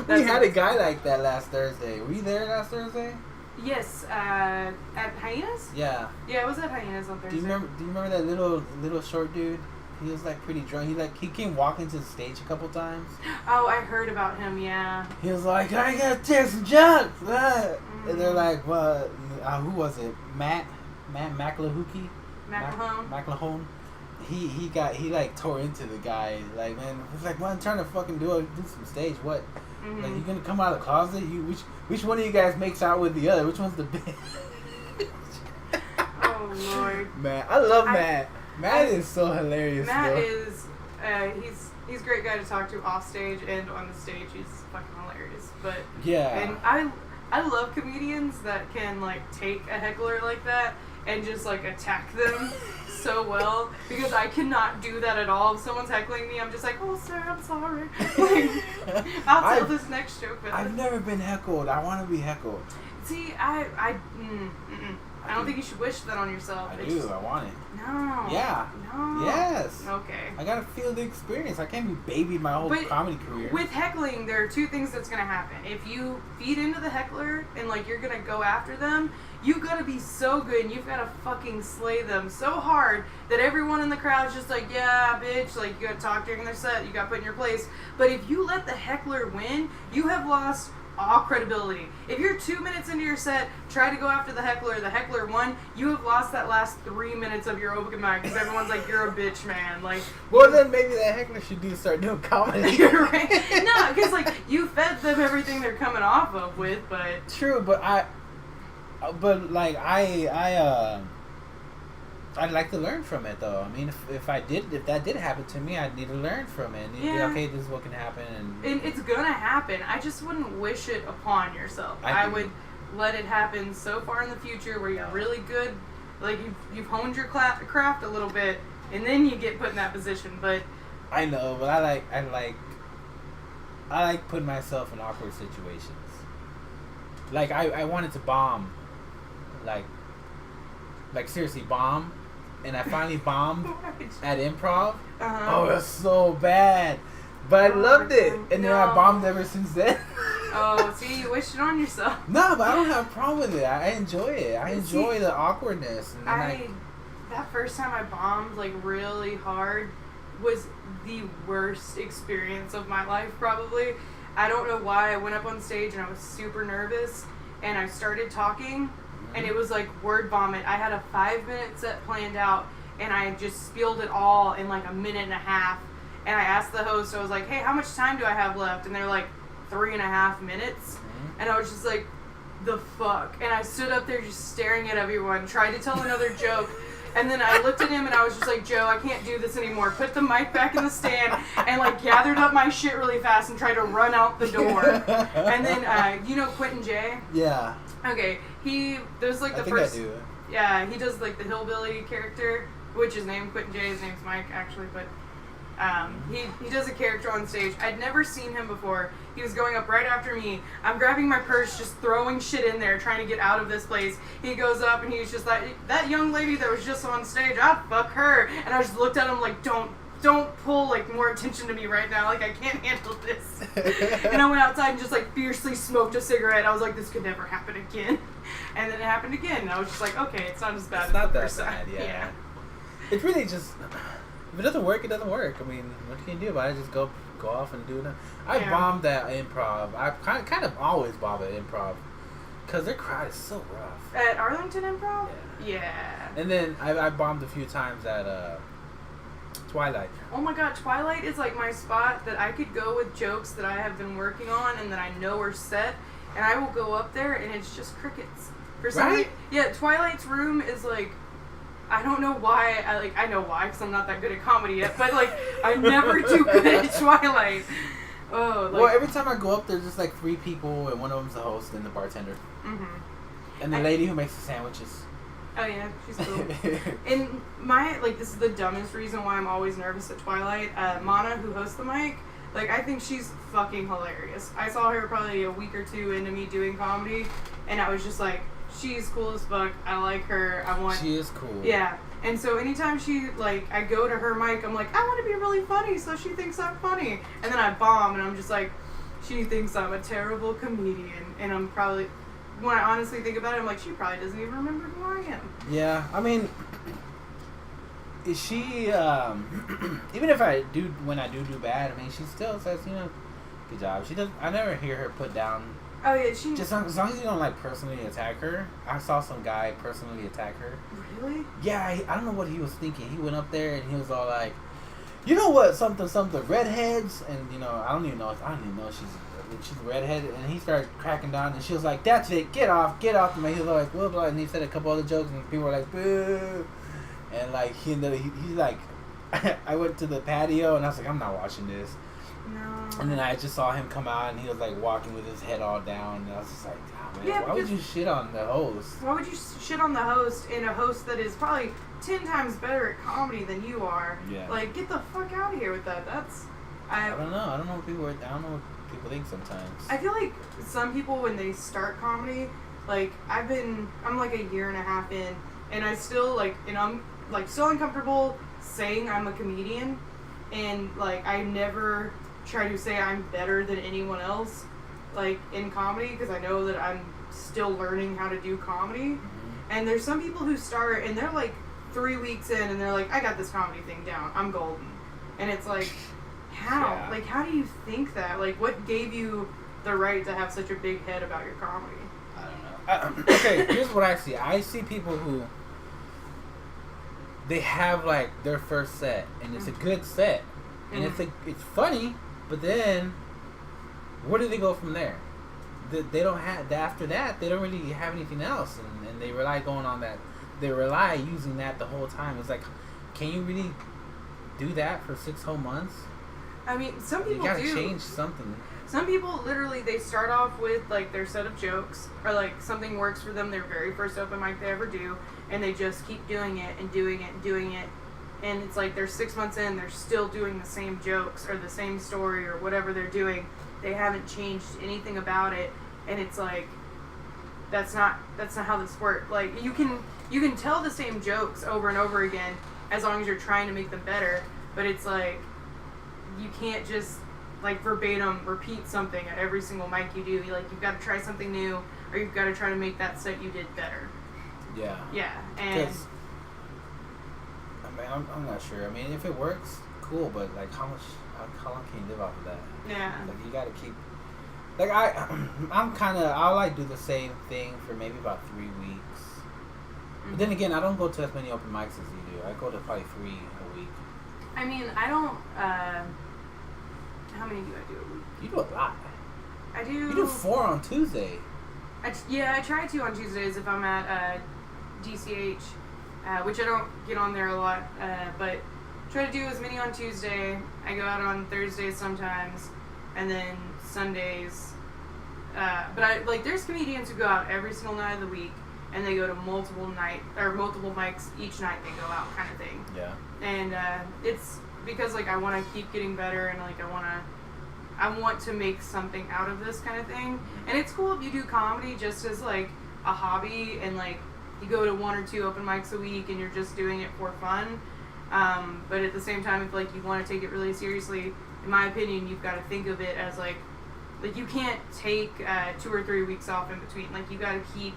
we had a guy like that last Thursday. Were you there last Thursday? Yes, at Hyenas? Yeah. Yeah, it was at Hyenas on Thursday. Do you remember that little short dude? He was like pretty drunk. He came walking to the stage a couple times. Oh, I heard about him. Yeah. He was like, I gotta tell some jokes. And they're like, well, who was it? Matt McLahookie? McLahone. He like tore into the guy. Like, man, it's like, well, I'm trying to fucking do some stage. What? Mm-hmm. Like, you gonna come out of the closet? Which one of you guys makes out with the other? Which one's the bitch? Oh Lord. Man, I love Matt. Matt is so hilarious. Matt is he's a great guy to talk to off stage and on the stage. He's fucking hilarious. But yeah. And I love comedians that can like take a heckler like that and just like attack them so well, because I cannot do that at all. If someone's heckling me, I'm just like, oh sir, I'm sorry. Like, I'll tell this next joke. I've never been heckled. I want to be heckled. See, I don't think you should wish that on yourself. I do. I want it. No. Yeah. No. Yes. Okay. I gotta feel the experience. I can't be babied my whole comedy career. With heckling, there are two things that's gonna happen. If you feed into the heckler and like you're gonna go after them, you gotta be so good and you've gotta fucking slay them so hard that everyone in the crowd's just like, yeah, bitch, like you gotta talk during their set, you gotta put in your place. But if you let the heckler win, you have lost all credibility. If you're 2 minutes into your set, try to go after the heckler won, you have lost that last 3 minutes of your open mic because everyone's like, you're a bitch, man. Like, well, then maybe that heckler should start doing comedy. Right? No, because like you fed them everything they're coming off of with, but true, but I'd like to learn from it though. I mean, if that did happen to me, I'd need to learn from it. And be okay, this is what can happen, and it's gonna happen. I just wouldn't wish it upon yourself. I would let it happen so far in the future where you're really good, like you've honed your craft a little bit, and then you get put in that position. But I know, but I like putting myself in awkward situations. Like I wanted to bomb, like seriously bomb. And I finally bombed at improv. Oh, it was so bad. But I loved it. And then I bombed ever since then. Oh, see, you wished it on yourself. No, but I don't have a problem with it. I enjoy it. I enjoy the awkwardness. And that first time I bombed, like, really hard was the worst experience of my life, probably. I don't know why. I went up on stage and I was super nervous. And I started talking. And it was like word vomit. I had a 5-minute set planned out, and I just spilled it all in like a minute and a half. And I asked the host, I was like, hey, how much time do I have left? And they're like, 3.5 minutes. And I was just like, the fuck? And I stood up there just staring at everyone, tried to tell another joke. And then I looked at him and I was just like, Joe, I can't do this anymore. Put the mic back in the stand and like gathered up my shit really fast and tried to run out the door. And then, you know Quentin J? Yeah. Okay, there's like the first. I do. Yeah, he does like the hillbilly character, which is named Quentin J. His name's Mike actually, but he does a character on stage. I'd never seen him before. He was going up right after me. I'm grabbing my purse, just throwing shit in there, trying to get out of this place. He goes up and he's just like, that young lady that was just on stage, I'd fuck her. And I just looked at him like, don't pull like more attention to me right now. Like I can't handle this. And I went outside and just like fiercely smoked a cigarette. I was like, this could never happen again. And then it happened again. And I was just like, okay, it's not as bad as the first time. Yeah. It's really just, if it doesn't work, it doesn't work. I mean, what can you do about it? Just go off and do it. I bombed at improv. I kind of always bomb at improv because their crowd is so rough. At Arlington Improv? Yeah. And then I bombed a few times at Twilight. Oh my god, Twilight is like my spot that I could go with jokes that I have been working on and that I know are set, and I will go up there and it's just crickets. For some reason, yeah, Twilight's room is like, I don't know why, I know why because I'm not that good at comedy yet, but like, I never do good at Twilight. Oh, like, well, every time I go up there's just like 3 people and one of them's the host and the bartender. Mm-hmm. And the lady who makes the sandwiches. Oh yeah, she's cool. And this is the dumbest reason why I'm always nervous at Twilight. Mana, who hosts the mic, like I think she's fucking hilarious. I saw her probably a week or 2 into me doing comedy, and I was just like, she's cool as fuck. I like her. She is cool. Yeah. And so anytime I go to her mic, I'm like, I want to be really funny, so she thinks I'm funny. And then I bomb, and I'm just like, she thinks I'm a terrible comedian, and I'm probably. When I honestly think about it, I'm like, she probably doesn't even remember who I am. Yeah, I mean, is she, even if when I do bad, I mean, she still says, good job. I never hear her put down. Oh, yeah, just as long as you don't, personally attack her. I saw some guy personally attack her. Really? Yeah, I don't know what he was thinking. He went up there and he was all like, you know what, something, redheads, and, I don't even know she's a redhead, and he started cracking down, and she was like, that's it, get off the man. He was like, blah, blah, and he said a couple other jokes, and people were like, boo, and like, he's like, I went to the patio, and I was like, I'm not watching this. No. And then I just saw him come out, and he was like walking with his head all down, and I was just like, oh, man, why would you shit on the host? Why would you shit on the host, and a host that is probably 10 times better at comedy than you are? Yeah. Like, get the fuck out of here with that. I don't know. I don't know what people think sometimes. I feel like some people, when they start comedy, Like, I'm like a year and a half in, and I still, like, and I'm, like, still uncomfortable saying I'm a comedian, and, like, I never try to say I'm better than anyone else, like, in comedy, because I know that I'm still learning how to do comedy. And there's some people who start, and they're, like, 3 weeks in, and they're like, I got this comedy thing down. I'm golden. And it's like, how? Yeah. Like, how do you think that? Like, what gave you the right to have such a big head about your comedy? I don't know. Okay, here's what I see. I see people who, they have, like, their first set, and it's a good set. And it's funny, but then, where do they go from there? They don't have, after that, they don't really have anything else, and they rely going on that. They rely using that the whole time. It's like, can you really do that for 6 whole months? I mean, some people you gotta do. change something. Some people literally, they start off with, like, their set of jokes, or, like, something works for them, their very first open mic they ever do, and they just keep doing it and doing it and doing it. And it's like they're 6 months in, they're still doing the same jokes or the same story or whatever they're doing. They haven't changed anything about it, and it's like, that's not how this works. Like, you can tell the same jokes over and over again as long as you're trying to make them better, but it's like, you can't just, like, verbatim repeat something at every single mic you do. Like, you've got to try something new, or you've got to try to make that set you did better. Yeah. Yeah, and I mean, I'm not sure. I mean, if it works, cool, but, like, how long can you live off of that? yeah. Like, you gotta keep, like, I'll, like, do the same thing for maybe about 3 weeks. But then again, I don't go to as many open mics as you do. I go to probably 3 a week. I mean, I don't, how many do I do a week? You do a lot. I do... You do 4 on Tuesday. I try to on Tuesdays if I'm at DCH, which I don't get on there a lot, but try to do as many on Tuesday. I go out on Thursdays sometimes, and then Sundays. But there's comedians who go out every single night of the week, and they go to multiple mics each night they go out, kind of thing. Yeah. And it's because, like, I want to keep getting better, and, like, I want to make something out of this kind of thing. And it's cool if you do comedy just as, like, a hobby, and, like, you go to 1 or 2 open mics a week and you're just doing it for fun. But at the same time, if, like, you want to take it really seriously, in my opinion, you've got to think of it as, like you can't take 2 or 3 weeks off in between. Like, you got to keep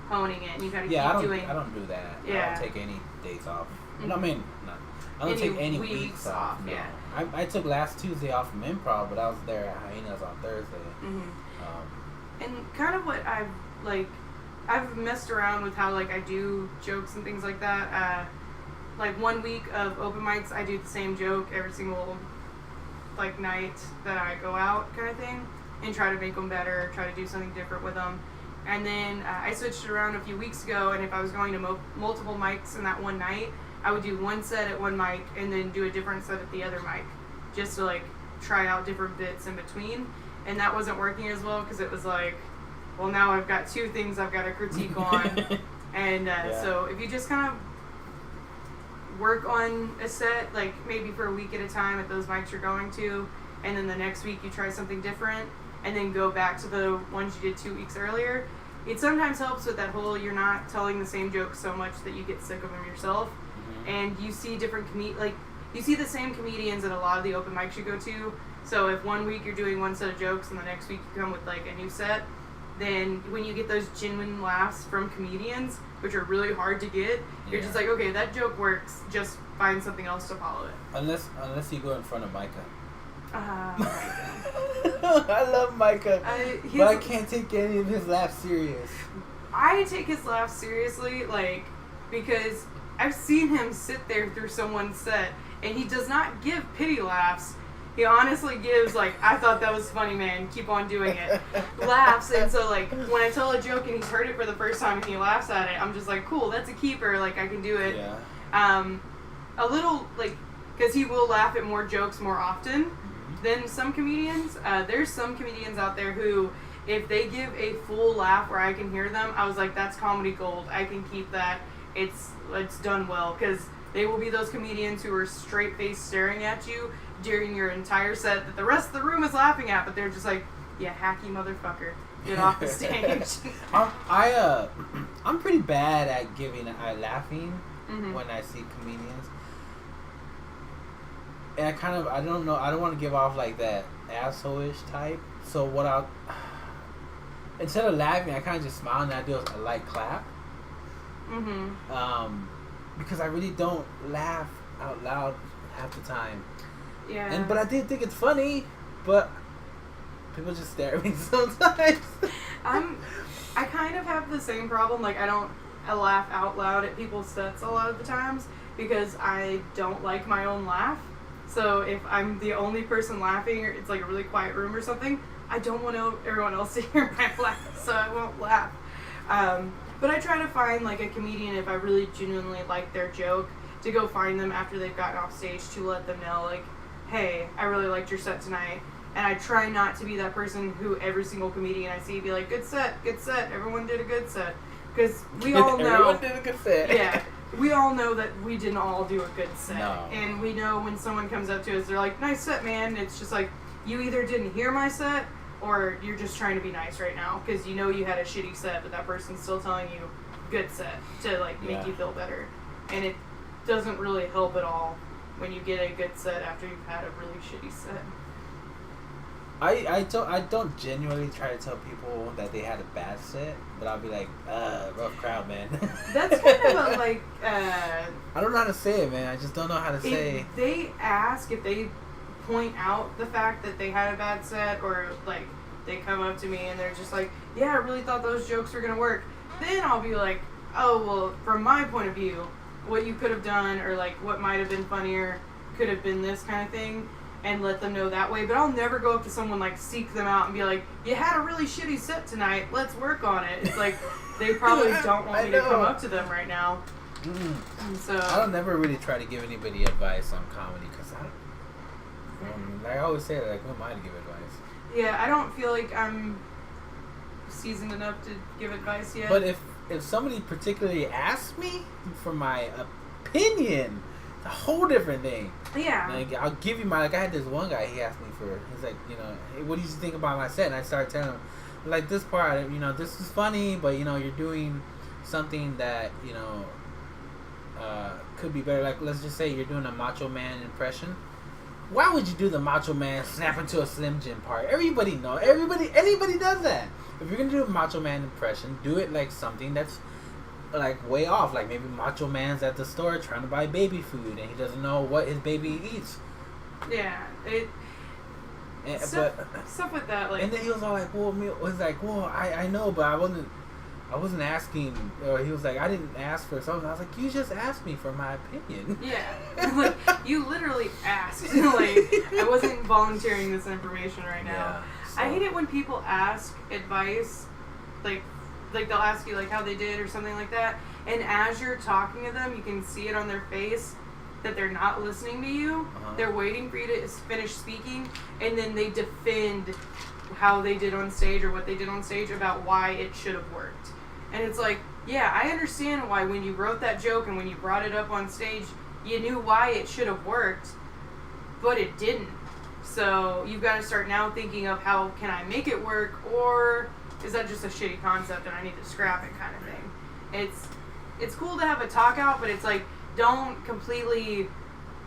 honing it, and you got to keep doing. I don't do that. Yeah. I don't take any days off. Mm-hmm. I mean, no. I don't take any weeks off. No. Yeah. I took last Tuesday off from improv, but I was there at Hyenas on Thursday. Mm-hmm. And kind of what I've messed around with how, like, I do jokes and things like that. Like, 1 week of open mics, I do the same joke every single, like, night that I go out, kind of thing, and try to make them better, try to do something different with them. And then I switched it around a few weeks ago, and if I was going to multiple mics in that one night, I would do one set at one mic and then do a different set at the other mic, just to, like, try out different bits in between. And that wasn't working as well because it was like, well, now I've got 2 things I've got to critique on. And so if you just kind of work on a set, like, maybe for a week at a time at those mics you're going to, and then the next week you try something different, and then go back to the ones you did 2 weeks earlier, it sometimes helps with that whole, you're not telling the same jokes so much that you get sick of them yourself. And you see different you see the same comedians at a lot of the open mics you go to. So if 1 week you're doing one set of jokes and the next week you come with, like, a new set, then when you get those genuine laughs from comedians, which are really hard to get, you're just like, okay, that joke works, just find something else to follow it. Unless you go in front of Micah. Micah. I love Micah, but I can't take any of his laughs serious. I take his laughs seriously, like, because I've seen him sit there through someone's set, and he does not give pity laughs. He honestly gives, like, I thought that was funny, man, keep on doing it, laughs. And so, like, when I tell a joke and he's heard it for the first time and he laughs at it, I'm just like, cool, that's a keeper, like, I can do it. Yeah. A little, like, because he will laugh at more jokes more often than some comedians. There's some comedians out there who, if they give a full laugh where I can hear them, I was like, that's comedy gold, I can keep that. It's done well, because they will be those comedians who are straight-faced staring at you during your entire set that the rest of the room is laughing at, but they're just like, You hacky motherfucker. Get off the stage. I'm pretty bad at laughing Mm-hmm. when I see comedians. And I don't know, I don't want to give off like that asshole-ish type. So instead of laughing, I kind of just smile and I do a light clap. Mm-hmm. Because I really don't laugh out loud half the time. Yeah. But I did think it's funny, but people just stare at me sometimes. I kind of have the same problem. Like, I laugh out loud at people's sets a lot of the times because I don't like my own laugh. So if I'm the only person laughing, or it's like a really quiet room or something, I don't want everyone else to hear my laugh, so I won't laugh. But I try to find like a comedian, if I really genuinely like their joke, to go find them after they've gotten off stage to let them know, like, hey, I really liked your set tonight. And I try not to be that person who every single comedian I see be like, good set, everyone did a good set. Because we all know... Everyone did a good set. Yeah. We all know that we didn't all do a good set. No. And we know when someone comes up to us, they're like, nice set, man. It's just like, you either didn't hear my set, or you're just trying to be nice right now. Because you know you had a shitty set, but that person's still telling you, good set, to like make you feel better. And it doesn't really help at all when you get a good set after you've had a really shitty set. I don't genuinely try to tell people that they had a bad set, but I'll be like, rough crowd, man. That's kind of a, like, I don't know how to say it, man. I just don't know how to say. If they ask, if they point out the fact that they had a bad set, or like they come up to me and they're just like, yeah, I really thought those jokes were gonna work, then I'll be like, oh, well, from my point of view, what you could have done, or like what might have been funnier could have been this kind of thing, and let them know that way. But I'll never go up to someone, like, seek them out and be like, you had a really shitty set tonight, let's work on it. It's like, they probably don't want me to come up to them right now. And so I don't never really try to give anybody advice on comedy, because like I always say, like, who am I to give advice? yeah, I don't feel like I'm seasoned enough to give advice yet. But if somebody particularly asks me for my opinion, it's a whole different thing. Yeah. Like, I'll give you I had this one guy, he asked me he's like, hey, what do you think about my set? And I started telling him, like, this part, this is funny, but, you're doing something that, could be better. Like, let's just say you're doing a Macho Man impression. Why would you do the Macho Man snap into a Slim Jim part? Anybody does that. If you're going to do a Macho Man impression, do it like something that's like way off. Like maybe Macho Man's at the store trying to buy baby food and he doesn't know what his baby eats. Yeah. Stuff with that, like. And then he was all like, I know, but I wasn't asking, or he was like, I didn't ask for something. I was like, you just asked me for my opinion. Yeah. Like, you literally asked. Like, I wasn't volunteering this information right now. Yeah, so. I hate it when people ask advice, like they'll ask you, like, how they did or something like that, and as you're talking to them, you can see it on their face that they're not listening to you. Uh-huh. They're waiting for you to finish speaking, and then they defend how they did on stage or what they did on stage about why it should have worked. And it's like, yeah, I understand why when you wrote that joke and when you brought it up on stage, you knew why it should have worked, but it didn't. So you've got to start now thinking of how can I make it work, or is that just a shitty concept and I need to scrap it kind of thing. It's cool to have a talk out, but it's like, don't completely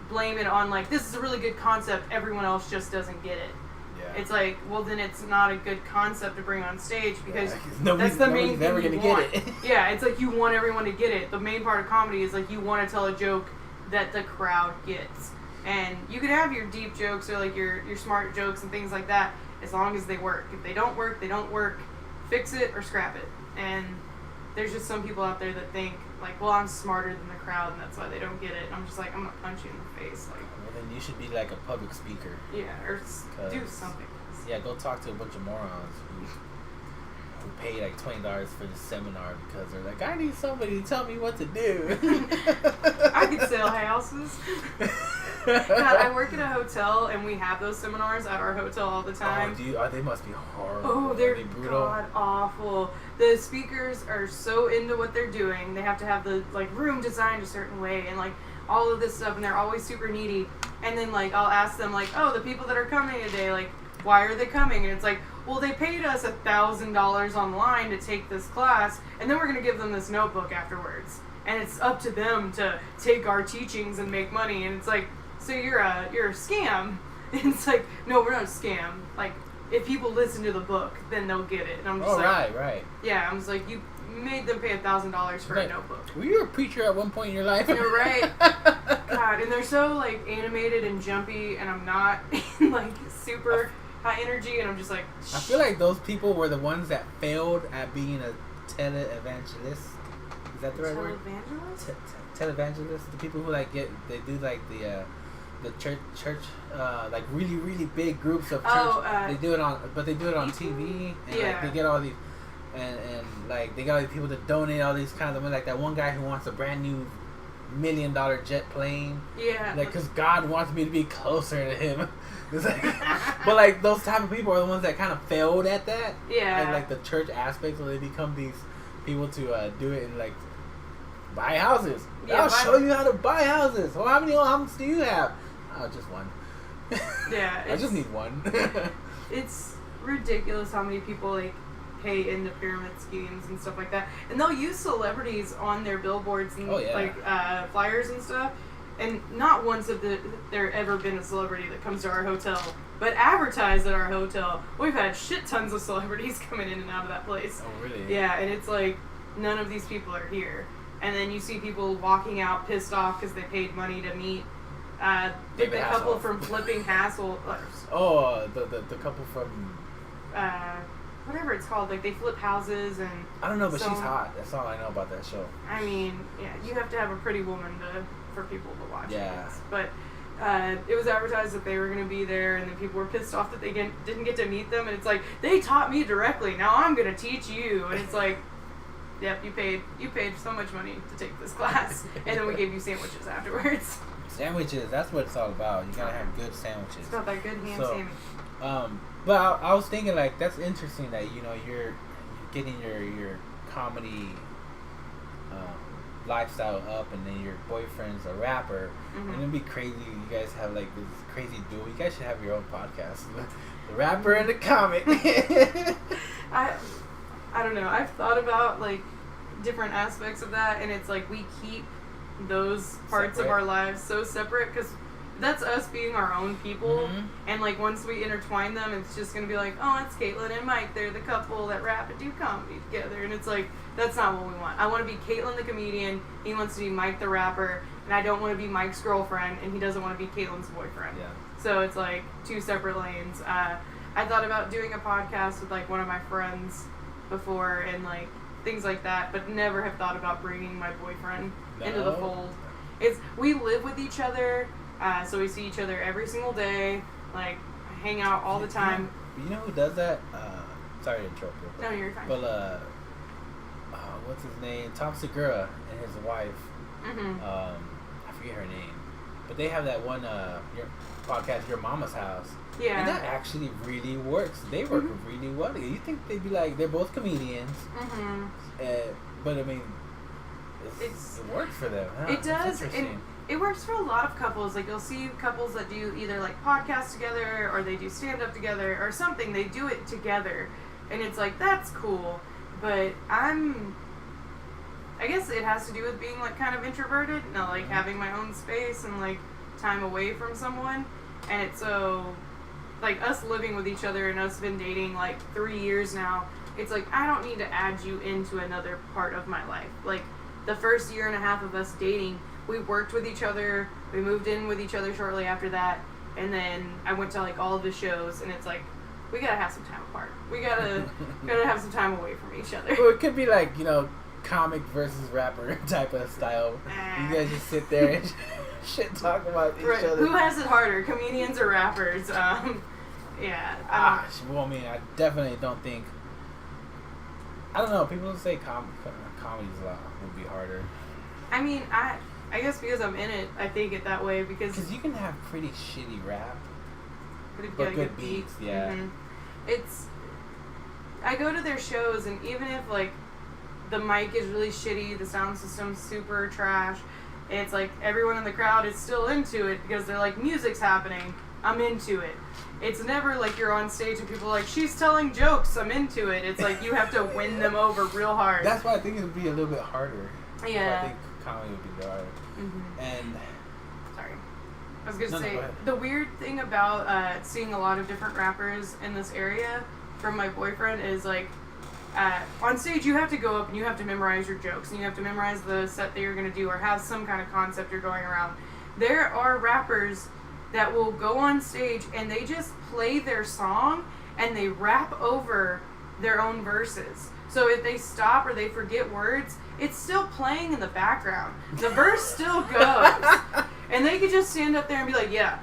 blame it on like, this is a really good concept, everyone else just doesn't get it. Yeah. It's like, well, then it's not a good concept to bring on stage because nobody's that's the main thing never you gonna want. get it. Yeah, it's like you want everyone to get it. The main part of comedy is like you want to tell a joke that the crowd gets. And you can have your deep jokes or like your smart jokes and things like that as long as they work. If they don't work, they don't work. Fix it or scrap it. And there's just some people out there that think like, well, I'm smarter than the crowd and that's why they don't get it. And I'm just like, I'm gonna punch you in the face. Like, well, then you should be like a public speaker. Yeah, or do something. Yeah, go talk to a bunch of morons who pay like $20 for this seminar because they're like, I need somebody to tell me what to do. I could sell houses. God, I work at a hotel and we have those seminars at our hotel all the time. They must be horrible. Oh, they're brutal. god awful. The speakers are so into what they're doing. They have to have the like room designed a certain way and like all of this stuff, and they're always super needy. And then like I'll ask them like, oh, the people that are coming today, like, why are they coming? And it's like, well, they paid us $1,000 online to take this class, and then we're going to give them this notebook afterwards. And it's up to them to take our teachings and make money. And it's like, so you're a scam. And it's like, no, we're not a scam. Like, if people listen to the book, then they'll get it. And I'm just right. Yeah, I was like, you made them pay $1,000 for a notebook. Were you a preacher at one point in your life? You're right. God, and they're so like animated and jumpy, and I'm not like super high energy, and I'm just like. I feel like those people were the ones that failed at being a televangelist. Is that the right word? Televangelist. The people who like they do like the church like really big groups of church. They do it on TV, and like they get all these. And like they got all these people to donate all these kinds of money, like that one guy who wants a brand new $1 million jet plane. Yeah. Like, cause God wants me to be closer to Him. It's like, but like those type of people are the ones that kind of failed at that. Yeah. And like the church aspect, so they become these people to do it and like buy houses. Yeah, I'll show you how to buy houses. Well, how many homes do you have? Oh, just one. Yeah. I just need one. It's ridiculous how many people like pay into pyramid schemes and stuff like that, and they'll use celebrities on their billboards and like flyers and stuff. And not once have there ever been a celebrity that comes to our hotel, but advertised at our hotel. We've had shit tons of celebrities coming in and out of that place. Oh, really? Yeah, and it's like none of these people are here. And then you see people walking out pissed off because they paid money to meet the couple from Flipping Hassle. Oh, the couple from. Whatever it's called, like they flip houses and. I don't know, but she's hot. That's all I know about that show. I mean, yeah, you have to have a pretty woman for people to watch. Yeah. But it was advertised that they were going to be there, and then people were pissed off that they didn't get to meet them, and it's like they taught me directly. Now I'm going to teach you, and it's like, yep, you paid so much money to take this class, and then we gave you sandwiches afterwards. Sandwiches, that's what it's all about. You gotta have good sandwiches. It's about that good ham sandwich. But I was thinking, like, that's interesting that, you know, you're getting your comedy lifestyle up, and then your boyfriend's a rapper. Mm-hmm. And it'd be crazy. You guys have, like, this crazy duo. You guys should have your own podcast. The rapper and the comic. I don't know. I've thought about, like, different aspects of that, and it's like we keep those parts of our lives so separate because that's us being our own people. Mm-hmm. And like once we intertwine them, it's just gonna be like, oh, it's Kaytlyn and Mike, they're the couple that rap and do comedy together. And it's like, that's not what we want. I want to be Kaytlyn the comedian, he wants to be Mike the rapper, and I don't want to be Mike's girlfriend, and he doesn't want to be Kaytlyn's boyfriend. Yeah. So it's like two separate lanes. I thought about doing a podcast with like one of my friends before and like things like that, but never have thought about bringing my boyfriend into the fold. We live with each other, so we see each other every single day, like hang out all the time. You know who does that? Sorry to interrupt you. No, you're fine. But what's his name? Tom Segura and his wife. Mm-hmm. I forget her name, but they have that one your podcast, Your Mama's House. Yeah. And that actually really works. They work really well. You think they'd be like, they're both comedians. Mm-hmm. But I mean, it works for them. Huh? It does. And it works for a lot of couples. Like you'll see couples that do either like podcasts together or they do stand up together or something. They do it together. And it's like, that's cool. But I guess it has to do with being like kind of introverted. Not like having my own space and like time away from someone. And it's so, like us living with each other and us been dating like 3 years now, it's like I don't need to add you into another part of my life. Like the first year and a half of us dating, we worked with each other, we moved in with each other shortly after that, and then I went to like all of the shows, and it's like we gotta have some time apart. We gotta have some time away from each other. Well, it could be like, you know, comic versus rapper type of style. You guys just sit there and shit talk about each other. Who has it harder, comedians or rappers? Yeah. Well, I mean, I definitely don't think. I don't know. People say comedy's would be harder. I mean, I guess because I'm in it, I think it that way because you can have pretty shitty rap, but good beats. Yeah. Mm-hmm. I go to their shows, and even if like the mic is really shitty, the sound system's super trash, it's like everyone in the crowd is still into it because they're like, music's happening. I'm into it. It's never like you're on stage and people are like, she's telling jokes, I'm into it. It's like you have to win them over real hard. That's why I think it would be a little bit harder. Yeah. I think comedy would be harder. Mm-hmm. And sorry, I was gonna say go ahead. the weird thing about seeing a lot of different rappers in this area from my boyfriend is like on stage you have to go up and you have to memorize your jokes and you have to memorize the set that you're gonna do or have some kind of concept you're going around. There are rappers that will go on stage and they just play their song and they rap over their own verses. So if they stop or they forget words, it's still playing in the background. The verse still goes. And they could just stand up there and be like, yeah,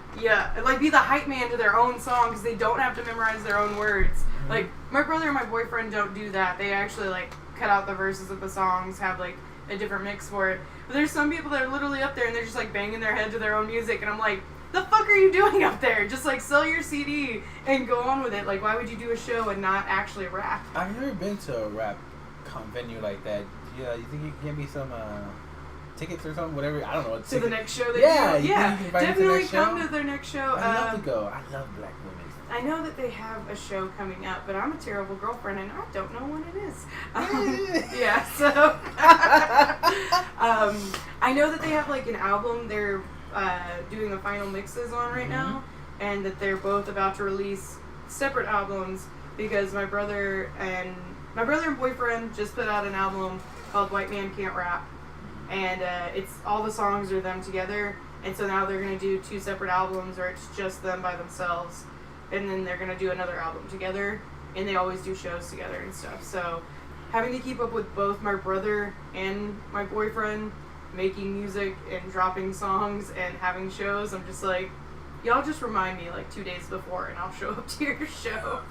and like be the hype man to their own song because they don't have to memorize their own words. Mm-hmm. Like my brother and my boyfriend don't do that. They actually like cut out the verses of the songs, have like a different mix for it. But there's some people that are literally up there and they're just like banging their head to their own music and I'm like, the fuck are you doing up there? Just like sell your CD and go on with it. Like why would you do a show and not actually rap? I've never been to a rap venue like that. Yeah, you think you can get me some tickets or something? Whatever. I don't know. To the next show they yeah, do? Yeah. Definitely come to their next show. I'd love to go. I love black women. I know that they have a show coming up, but I'm a terrible girlfriend and I don't know when it is. Yeah, so I know that they have like an album they're doing the final mixes on right now, and that they're both about to release separate albums because my brother and boyfriend just put out an album called White Man Can't Rap, and it's all the songs are them together, and so now they're going to do 2 separate albums where it's just them by themselves, and then they're going to do another album together, and they always do shows together and stuff. So having to keep up with both my brother and my boyfriend making music and dropping songs and having shows, I'm just like, y'all just remind me like 2 days before and I'll show up to your show.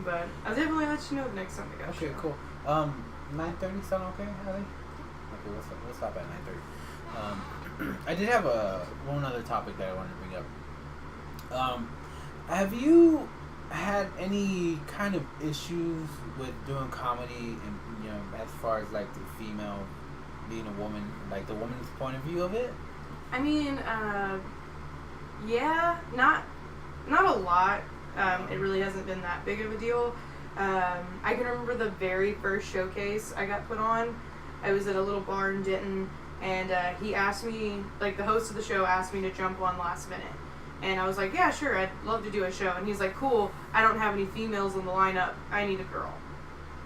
But I'll definitely let you know the next time I got a show. Okay, cool. 9:30 sound okay, Allie? Okay, we'll stop at 9:30. I did have one other topic that I wanted to bring up. Have you had any kind of issues with doing comedy and, you know, as far as like the female being a woman, like the woman's point of view of it? I mean, yeah, not a lot. It really hasn't been that big of a deal. I can remember the very first showcase I got put on. I was at a little bar in Denton, and he asked me, like the host of the show asked me to jump on last minute. And I was like, yeah, sure, I'd love to do a show. And he's like, cool, I don't have any females in the lineup. I need a girl.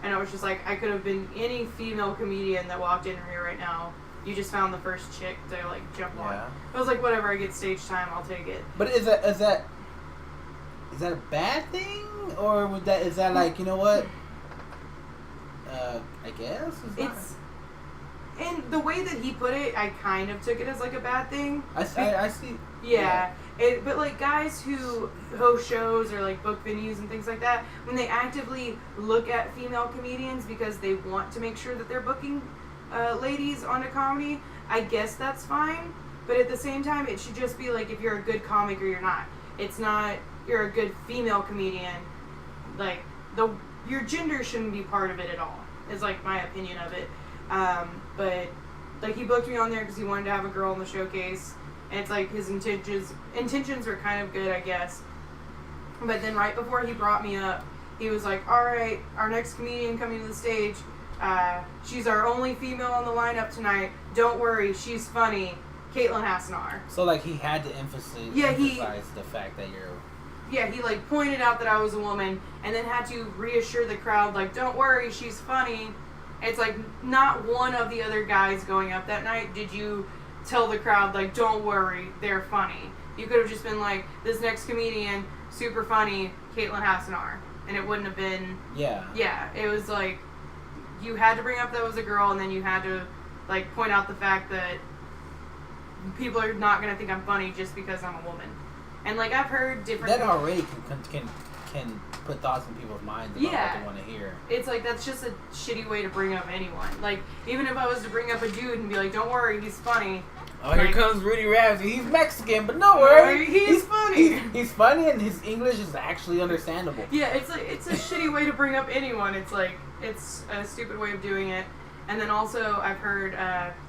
And I was just like, I could have been any female comedian that walked in here right now. You just found the first chick to like jump on. I was like, whatever, I get stage time, I'll take it. But is that a bad thing, or is that like, you know what? I guess it's. And the way that he put it, I kind of took it as like a bad thing. I see. Yeah. But like guys who host shows or like book venues and things like that, when they actively look at female comedians because they want to make sure that they're booking ladies onto comedy, I guess that's fine. But at the same time, it should just be like if you're a good comic or you're not. It's not you're a good female comedian. Like your gender shouldn't be part of it at all. Is like my opinion of it. But like he booked me on there because he wanted to have a girl in the showcase. And it's like his intentions were kind of good, I guess. But then right before he brought me up, he was like, all right, our next comedian coming to the stage, she's our only female on the lineup tonight. Don't worry, she's funny. Kaytlyn Hasenuar. So like he had to emphasize the fact that you're... Yeah, he like pointed out that I was a woman and then had to reassure the crowd, like, don't worry, she's funny. It's like not one of the other guys going up that night did you tell the crowd, like, don't worry, they're funny. You could have just been like, this next comedian, super funny, Kaytlyn Hasenuar. And it wouldn't have been... Yeah. Yeah, it was like, you had to bring up that was a girl, and then you had to, like, point out the fact that people are not going to think I'm funny just because I'm a woman. And, like, I've heard different... That already can put thoughts in people's minds about what they want to hear. It's like, that's just a shitty way to bring up anyone. Like, even if I was to bring up a dude and be like, don't worry, he's funny. Oh, here comes Rudy Ramsey. He's Mexican, but no worry. He's funny. He's funny, and his English is actually understandable. Yeah, it's like, it's a shitty way to bring up anyone. It's like, it's a stupid way of doing it. And then also, I've heard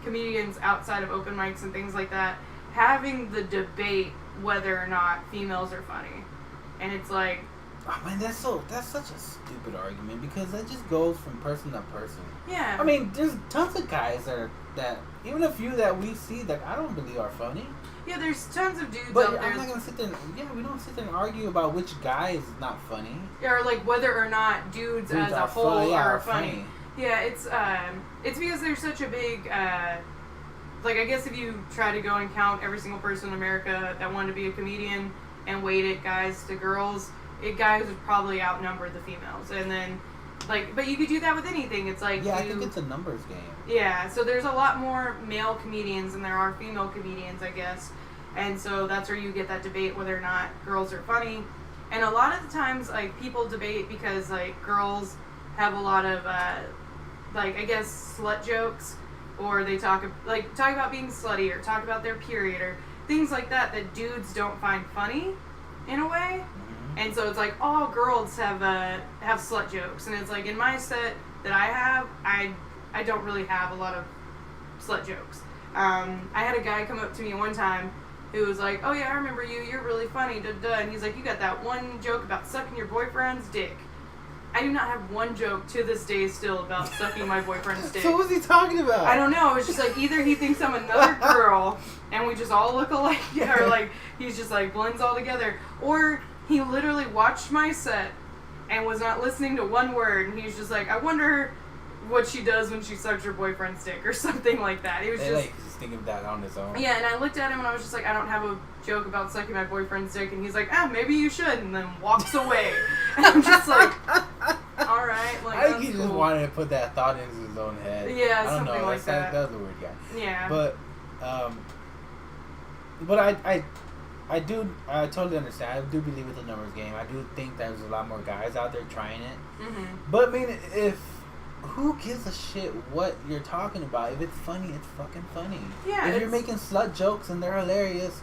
comedians outside of open mics and things like that having the debate whether or not females are funny. And it's like, oh man, that's such a stupid argument because that just goes from person to person. yeah. I mean, there's tons of guys that even a few that we see that I don't believe are funny. Yeah, there's tons of dudes But out there. I'm not gonna sit there. We don't sit there and argue about which guy is not funny. Or like whether or not dudes as a whole are funny. Yeah, it's because there's such a big like, I guess if you try to go and count every single person in America that wanted to be a comedian and weight it guys to girls, guys would probably outnumber the females. And then like, but you could do that with anything. It's like, I think it's a numbers game. Yeah, so there's a lot more male comedians than there are female comedians, I guess. And so that's where you get that debate whether or not girls are funny. And a lot of the times, like, people debate because, like, girls have a lot of, like, I guess, slut jokes. Or they talk about being slutty or talk about their period or things like that dudes don't find funny in a way. And so it's like all girls have slut jokes, and it's like in my set that I have, I don't really have a lot of slut jokes. I had a guy come up to me one time who was like, "Oh yeah, I remember you. You're really funny." Duh, duh. And he's like, "You got that one joke about sucking your boyfriend's dick." I do not have one joke to this day still about sucking my boyfriend's dick. So what's he talking about? I don't know. It's just like either he thinks I'm another girl and we just all look alike, or like he's just like blends all together, or he literally watched my set and was not listening to one word, and he's just like, "I wonder what she does when she sucks her boyfriend's dick," or something like that. It was just thinking of that on his own. Yeah, and I looked at him and I was just like, "I don't have a joke about sucking my boyfriend's dick," and he's like, "Maybe you should," and then walks away. And I'm just like, all right, like, I think he cool. just wanted to put that thought into his own head. Yeah, I don't something know. like that. That was a weird guy. Yeah. But I totally understand. I do believe it's a numbers game. I do think there's a lot more guys out there trying it. Mm-hmm. But I mean, who gives a shit what you're talking about? If it's funny, it's fucking funny. Yeah. If you're making slut jokes and they're hilarious,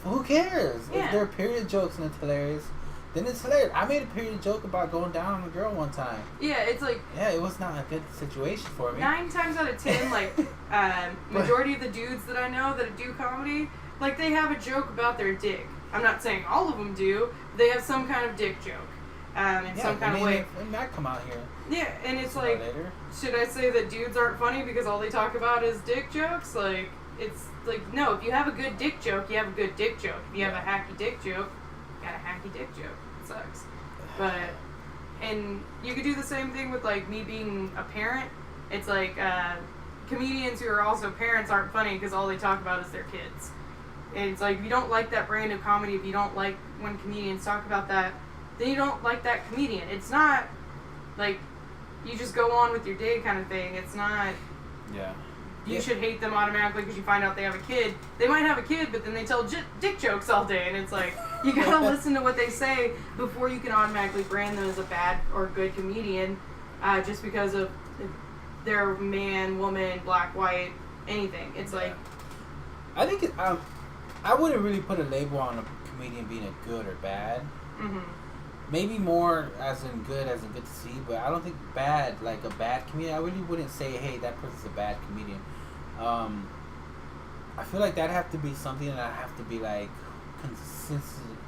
who cares? Yeah. If they're period jokes and it's hilarious, then it's hilarious. I made a period joke about going down on a girl one time. Yeah, it's like... Yeah, it was not a good situation for me. 9 times out of 10, like, majority of the dudes that I know that do comedy, like, they have a joke about their dick. I'm not saying all of them do, but they have some kind of dick joke. In some kind of way. It might come out here. Yeah, and it's like, should I say that dudes aren't funny because all they talk about is dick jokes? Like, it's like, no, if you have a good dick joke, you have a good dick joke. If you have a hacky dick joke, you got a hacky dick joke. It sucks. But, and you could do the same thing with, like, me being a parent. It's like, comedians who are also parents aren't funny because all they talk about is their kids. And it's like, if you don't like that brand of comedy, if you don't like when comedians talk about that, then you don't like that comedian. It's not like you just go on with your day kind of thing. It's not. Yeah. You should hate them automatically because you find out they have a kid. They might have a kid, but then they tell dick jokes all day, and it's like you gotta listen to what they say before you can automatically brand them as a bad or good comedian, just because of their man, woman, black, white, anything. It's like. I think I wouldn't really put a label on a comedian being a good or bad. Mm-hmm. Maybe more as in good to see, but I don't think bad, like a bad comedian. I really wouldn't say, hey, that person's a bad comedian. I feel like that'd have to be something that I have to be like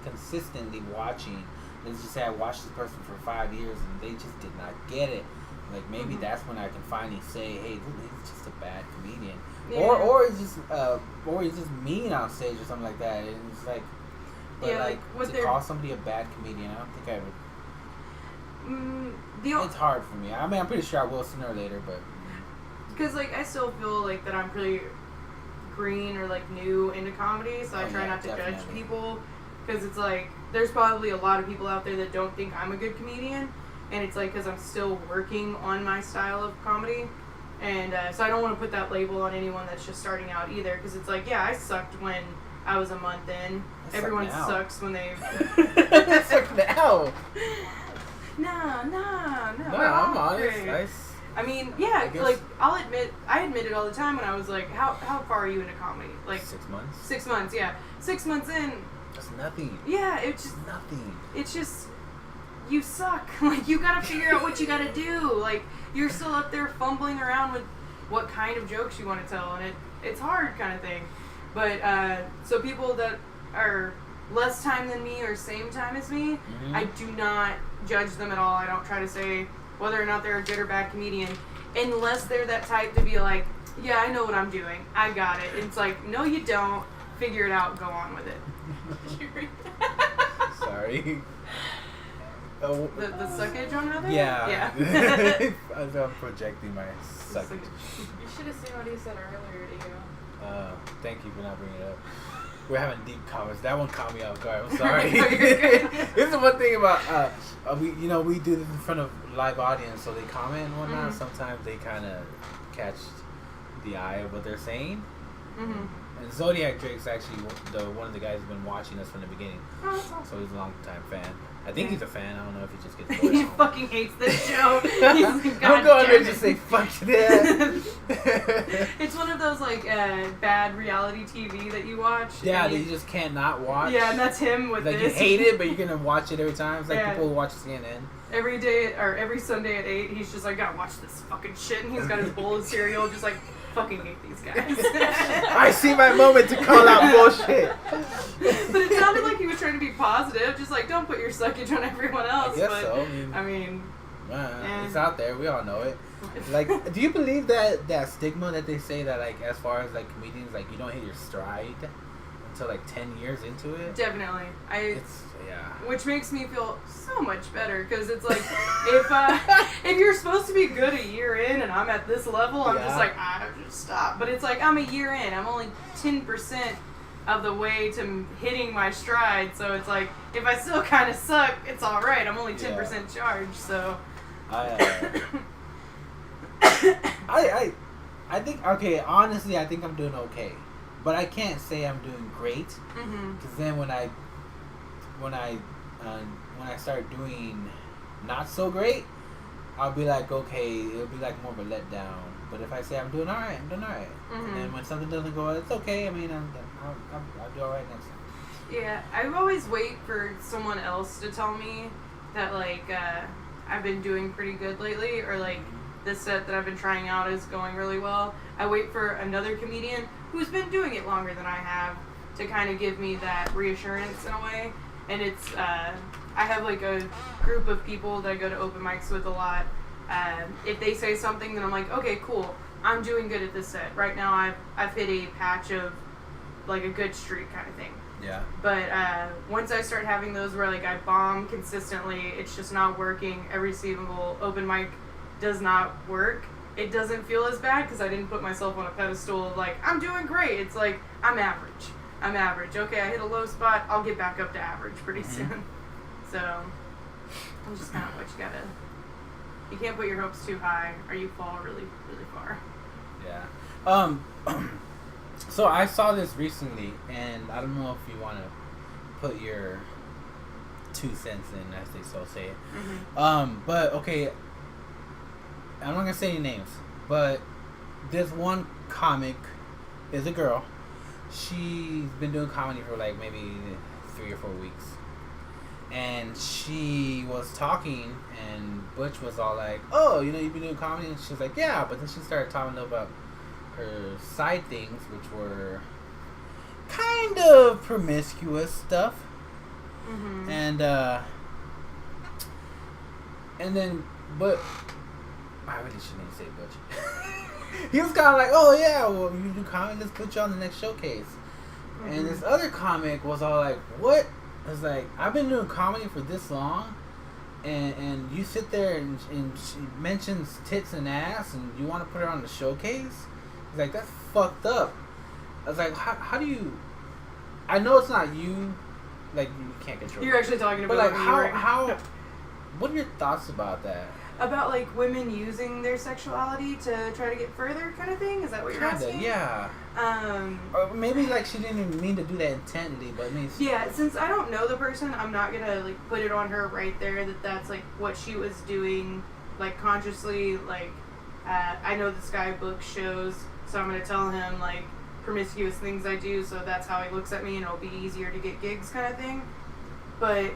consistently watching. Let's just say I watched this person for 5 years and they just did not get it. Like maybe that's when I can finally say, hey, he's just a bad comedian. Yeah. Or he's just mean on stage or something like that. And it's like, but yeah, like to call somebody a bad comedian, I don't think I would. It's hard for me. I mean, I'm pretty sure I will sooner or later, but because like I still feel like that I'm pretty green or like new into comedy, so I try not to judge people because it's like there's probably a lot of people out there that don't think I'm a good comedian, and it's like because I'm still working on my style of comedy. And so I don't want to put that label on anyone that's just starting out either, because it's like, yeah, I sucked when I was a month in. Everyone sucks when they... suck now. No. I'm honest. I mean, yeah, like, I'll admit, I admit it all the time when I was like, how far are you into comedy? Like 6 months? 6 months, yeah. 6 months in. That's nothing. Yeah, it's just... nothing. It's just... You suck. Like, you gotta figure out what you gotta do. Like, you're still up there fumbling around with what kind of jokes you want to tell, and it's hard kind of thing. But, so people that are less time than me or same time as me, I do not judge them at all. I don't try to say whether or not they're a good or bad comedian, unless they're that type to be like, yeah, I know what I'm doing. I got it. It's like, no, you don't. Figure it out. Go on with it. Did you read that? Sorry. The suckage on other? Yeah. Yeah. I'm projecting my suckage. You should have seen what he said earlier to you. Thank you for not bringing it up. We're having deep comments. That one caught me off guard. I'm sorry. No, you're good. This is one thing about we do this in front of live audience, so they comment and whatnot. Sometimes they kind of catch the eye of what they're saying. And Zodiac Drake's actually one of the guys who's been watching us from the beginning. Oh, that's awesome. So he's a long time fan. I think he's a fan. I don't know if he just gets He bored. fucking hates this show. He's I'm going there to say fuck that. It's one of those like bad reality TV that you watch. Yeah, that you just can't not watch. Yeah, and that's him with like this. You hate it, but you're gonna watch it every time. It's like people who watch CNN. Every day or every Sunday at 8, he's just like, gotta watch this fucking shit, and he's got his bowl of cereal, just like, fucking hate these guys. I see my moment to call out bullshit. But it sounded like he was trying to be positive, just like, don't put your suckage on everyone else. I guess but, so. It's out there. We all know it. Like, do you believe that stigma that they say that, like, as far as, like, comedians, like, you don't hit your stride until, like, 10 years into it? Definitely. Yeah. Which makes me feel so much better, because it's like, if you're supposed to be good a year in and I'm at this level, I'm just like, I just stop. But it's like, I'm a year in. I'm only 10% of the way to hitting my stride, so it's like, if I still kind of suck, it's all right. I'm only 10% charged, so. I think, okay, honestly, I think I'm doing okay. But I can't say I'm doing great. Because then when I start doing not so great, I'll be like, okay, it'll be like more of a letdown. But if I say I'm doing alright, I'm doing alright. And then when something doesn't go, it's okay. I mean, I'll do alright next time. Yeah, I always wait for someone else to tell me that, like, I've been doing pretty good lately, or like this set that I've been trying out is going really well. I wait for another comedian who's been doing it longer than I have to kind of give me that reassurance in a way. And it's, I have like a group of people that I go to open mics with a lot. If they say something, then I'm like, okay, cool. I'm doing good at this set. Right now I've hit a patch of like a good streak kind of thing. Yeah. But once I start having those where like I bomb consistently, it's just not working. Every single open mic does not work. It doesn't feel as bad because I didn't put myself on a pedestal of like, I'm doing great. It's like, I'm average. Okay, I hit a low spot. I'll get back up to average pretty soon. So, I'm just kind of what you gotta. You can't put your hopes too high, or you fall really, really far. Yeah. So I saw this recently, and I don't know if you want to put your 2 cents in, as they so say it. But okay, I'm not gonna say any names, but this one comic is a girl. She's been doing comedy for like maybe 3 or 4 weeks. And she was talking, and Butch was all like, oh, you know, you've been doing comedy? And she was like, yeah. But then she started talking about her side things, which were kind of promiscuous stuff. And then, but I really shouldn't even say Butch. He was kind of like, oh yeah, well, you do comedy, let's put you on the next showcase. And this other comic was all like, what? I was like, I've been doing comedy for this long, and you sit there and she mentions tits and ass, and you want to put her on the showcase? He's like, that's fucked up. I was like, how do you? I know it's not you, like you can't control. You're actually talking about, but like how? What are your thoughts about that? About like women using their sexuality to try to get further, kind of thing. Is that what you're asking? Yeah. Or maybe like she didn't even mean to do that intently, but I mean. Yeah, since I don't know the person, I'm not gonna like put it on her right there that that's like what she was doing, like consciously. Like, I know this guy books shows, so I'm gonna tell him like promiscuous things I do, so that's how he looks at me, and it'll be easier to get gigs, kind of thing. But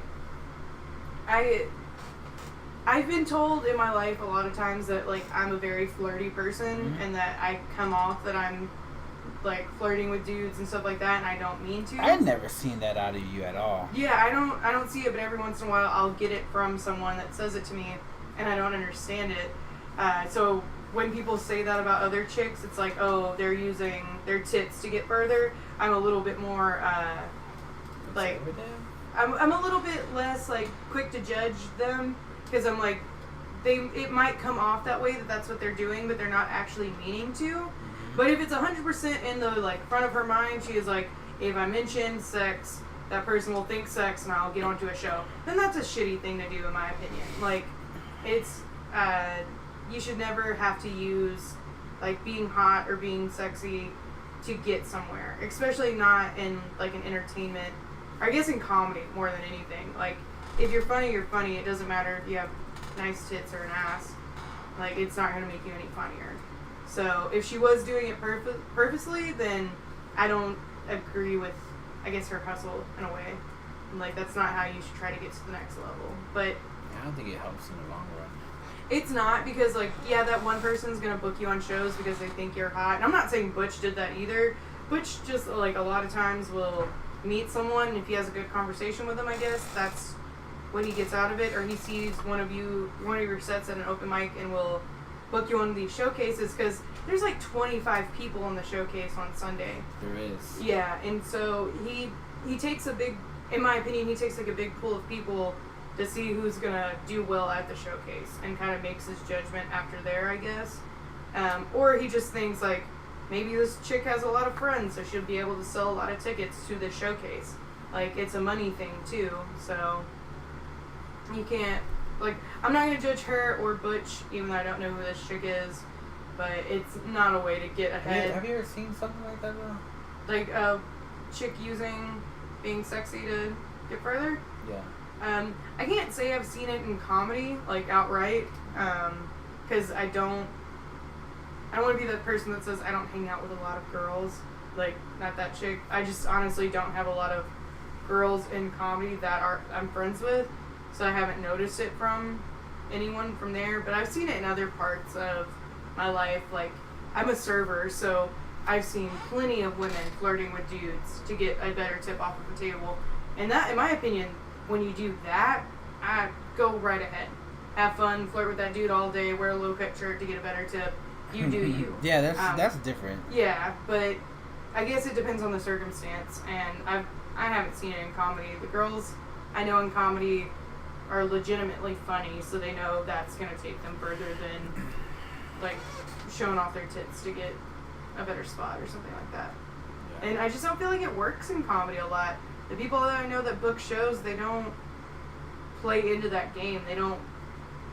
I've been told in my life a lot of times that like I'm a very flirty person, and that I come off that I'm like flirting with dudes and stuff like that, and I don't mean to. I had never seen that out of you at all. Yeah, I don't see it, but every once in a while I'll get it from someone that says it to me, and I don't understand it. So when people say that about other chicks, it's like, oh, they're using their tits to get further. I'm a little bit more like, I'm a little bit less like quick to judge them, because I'm like, it might come off that way, that's what they're doing, but they're not actually meaning to. But if it's 100% in the like front of her mind, she is like, if I mention sex, that person will think sex, and I'll get onto a show. Then that's a shitty thing to do, in my opinion. Like, it's you should never have to use like being hot or being sexy to get somewhere, especially not in like an entertainment, or I guess in comedy more than anything. Like, if you're funny, you're funny. It doesn't matter if you have nice tits or an ass. Like, it's not going to make you any funnier. So if she was doing it purposely, then I don't agree with, I guess, her hustle in a way. Like, that's not how you should try to get to the next level. But I don't think it helps in the long run. it's not, because like, yeah, that one person's gonna book you on shows because they think you're hot. And I'm not saying Butch did that either. Butch just like a lot of times will meet someone, and if he has a good conversation with them, I guess that's what he gets out of it. Or he sees one of your sets at an open mic and will book you on these showcases, because there's like 25 people on the showcase on Sunday. There is. Yeah, and so he takes a big, in my opinion, he takes like a big pool of people to see who's gonna do well at the showcase, and kind of makes his judgment after there, I guess. Or he just thinks like, maybe this chick has a lot of friends, so she'll be able to sell a lot of tickets to the showcase. Like, it's a money thing too, so you can't, like, I'm not gonna judge her or Butch, even though I don't know who this chick is, but it's not a way to get ahead. Have you ever seen something like that, though? Like a chick using being sexy to get further? Yeah. I can't say I've seen it in comedy, like outright, because I don't want to be that person that says I don't hang out with a lot of girls, like, not that chick. I just honestly don't have a lot of girls in comedy that I'm friends with, so I haven't noticed it from anyone from there, but I've seen it in other parts of my life. Like, I'm a server, so I've seen plenty of women flirting with dudes to get a better tip off of the table, and that, in my opinion, when you do that, I go right ahead. Have fun, flirt with that dude all day, wear a low-cut shirt to get a better tip. You do you. Yeah, that's different. Yeah, but I guess it depends on the circumstance, and I haven't seen it in comedy. The girls I know in comedy are legitimately funny, so they know that's going to take them further than, like, showing off their tits to get a better spot or something like that. Yeah. And I just don't feel like it works in comedy a lot. The people that I know that book shows, they don't play into that game. They don't,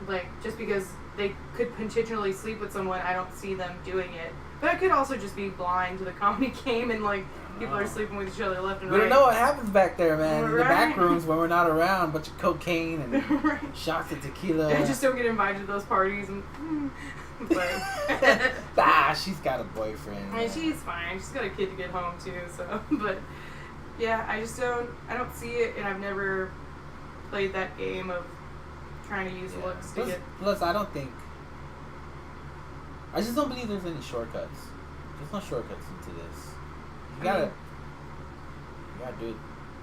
like, just because they could potentially sleep with someone, I don't see them doing it. But I could also just be blind to the comedy game, and like, people are sleeping with each other left and right. We don't know what happens back there, man. Right. In the back rooms when we're not around, bunch of cocaine and right. shots of tequila. I just don't get invited to those parties, and but she's got a boyfriend. And she's fine. She's got a kid to get home too. So, but yeah, I don't see it, and I've never played that game of trying to use looks to get. Plus, I just don't believe there's any shortcuts. There's no shortcuts into this. You gotta do it.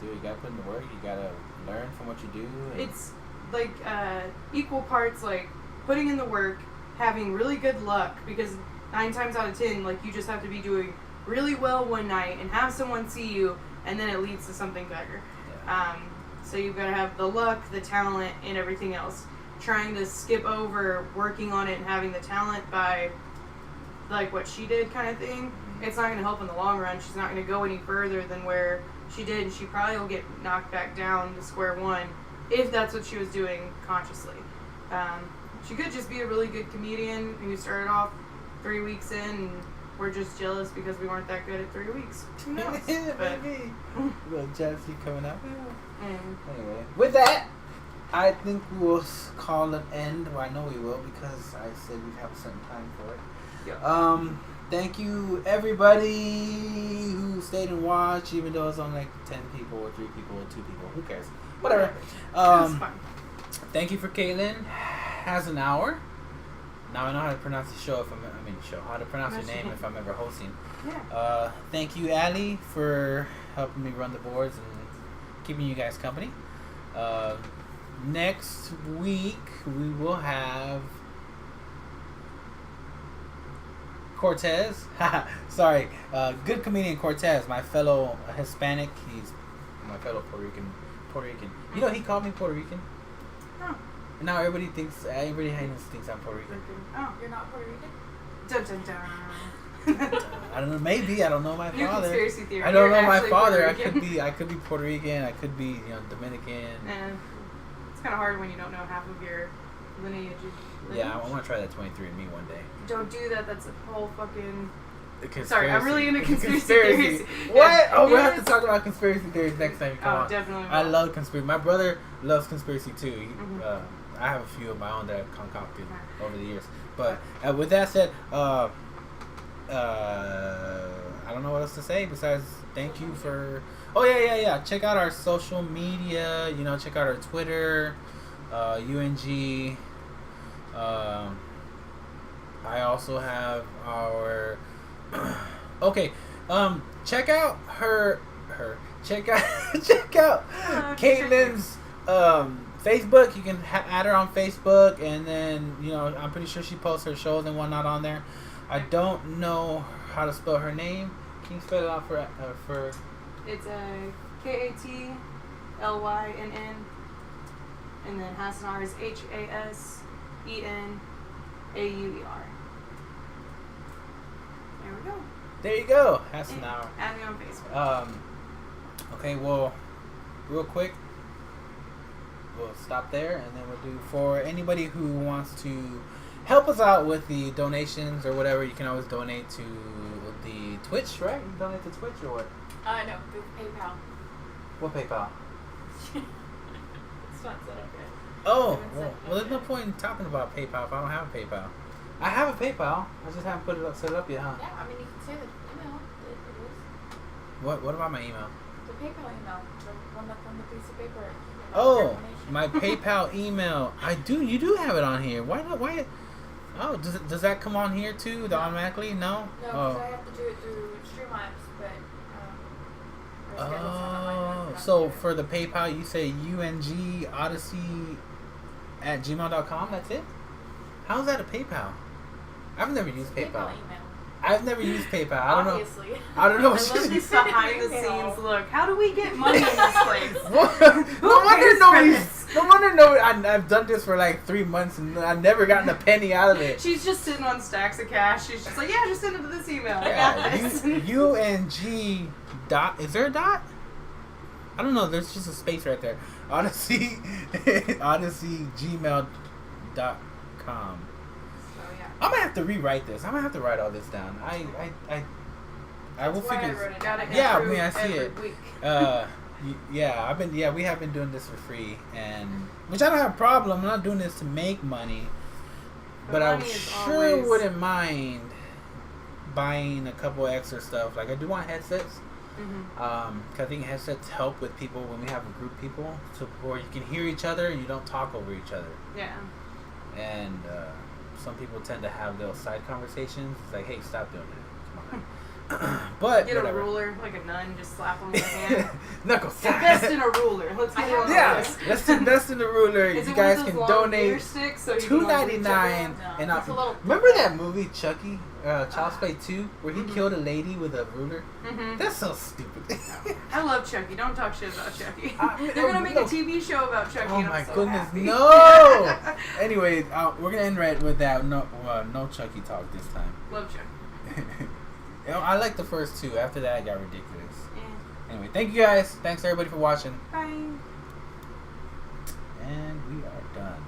You gotta put in the work. You gotta learn from what you do. It's like equal parts like putting in the work, having really good luck, because 9 times out of 10, like, you just have to be doing really well one night and have someone see you, and then it leads to something better. Yeah. So you've got to have the luck, the talent, and everything else. Trying to skip over working on it and having the talent by, like, what she did kind of thing, it's not going to help in the long run. She's not going to go any further than where she did, and she probably will get knocked back down to square one if that's what she was doing consciously. She could just be a really good comedian who started off 3 weeks in, and we're just jealous because we weren't that good at 3 weeks. Who knows? But, little jealousy coming out. Anyway, with that, I think we'll call an end. Well, I know we will, because I said we'd have a certain time for it. Yeah. Thank you, everybody who stayed and watched, even though it's only like 10 people or 3 people or 2 people. Who cares? Whatever. That's fine. Thank you for Kaytlyn. Hasenuar. Now I know how to pronounce the show how to pronounce your name if I'm ever hosting. Yeah. Thank you, Allie, for helping me run the boards and keeping you guys company. Next week we will have Cortez. Sorry, good comedian Cortez, my fellow Hispanic. He's my fellow Puerto Rican. You know, he called me Puerto Rican. Oh. Now everybody thinks I'm Puerto Rican. Oh, You're not Puerto Rican? dun dun dun. I don't know. Maybe I don't know my New father. conspiracy theory. I don't You're know my actually father. Puerto Rican. I could be Puerto Rican. I could be Dominican. And it's kind of hard when you don't know half of your lineage. Yeah, I want to try that 23andMe one day. Don't do that. That's a whole fucking. Conspiracy. Sorry, I'm really into conspiracy theories. What? Yeah. Oh, we'll have to talk about conspiracy theories next time you come on. Definitely. I love conspiracy. My brother loves conspiracy too. Mm-hmm. I have a few of my own that I've concocted over the years. But with that said, I don't know what else to say besides thank you for. Oh yeah. Check out our social media. Check out our Twitter, UNG. I also have our. Okay. Check out check out Kaytlyn's Facebook. You can add her on Facebook, and then I'm pretty sure she posts her shows and whatnot on there. I don't know how to spell her name. Can you spell it out for? It's a KATLYNN, and then hasenuar is HASENAUER. There we go. There you go. Hasenuar. Add me on Facebook. Okay. Well, real quick, we'll stop there, and then we'll do for anybody who wants to help us out with the donations or whatever. You can always donate to the Twitch, right? You can donate to Twitch or what? No, through PayPal. What PayPal? It's not set up yet. Oh, well, there's no point in talking about PayPal if I don't have a PayPal. I have a PayPal. I just haven't set it up yet, huh? Yeah, I mean, you can say the email. It is. What about my email? The PayPal email. The one that's on the piece of paper. Oh, my PayPal email. You do have it on here. Why not? Why? Oh, does that come on here too? Automatically? No. No, because I have to do it through Streamlabs, but. So for the PayPal, you say UNG Odyssey at gmail.com. That's it. How's that a PayPal? I've never used PayPal. I've never used PayPal. I don't know. I don't know. I love this behind the scenes look. How do we get money in this place? No wonder I've done this for like 3 months and I've never gotten a penny out of it. She's just sitting on stacks of cash. She's just like, yeah, just send it to this email. I got this. UNG dot. Is there a dot? I don't know. There's just a space right there. Odyssey gmail.com. I'm gonna have to rewrite this. I'm gonna have to write all this down. I will figure. Yeah, I mean, I see it. We have been doing this for free, and which I don't have a problem. I'm not doing this to make money, but I sure wouldn't mind buying a couple extra stuff. Like I do want headsets. Cause I think headsets help with people when we have a group of people, so where you can hear each other and you don't talk over each other. Yeah. And some people tend to have those side conversations. It's like, hey, stop doing it. Come on. But get whatever. A ruler, like a nun, just slap them with a hand. Knuckles. Invest in a ruler. Let's get it on Yes, let's invest in the ruler. Is you guys can donate so $2.99. And remember that movie Chucky, Child's Play 2, where he killed a lady with a ruler? That's so stupid. I love Chucky. Don't talk shit about Chucky. They're gonna make a TV show about Chucky. Oh and my I'm so goodness, happy. no! Anyway, we're gonna end right with that. No Chucky talk this time. Love Chucky. I like the first two. After that, it got ridiculous. Yeah. Anyway, thank you guys. Thanks everybody for watching. Bye. And we are done.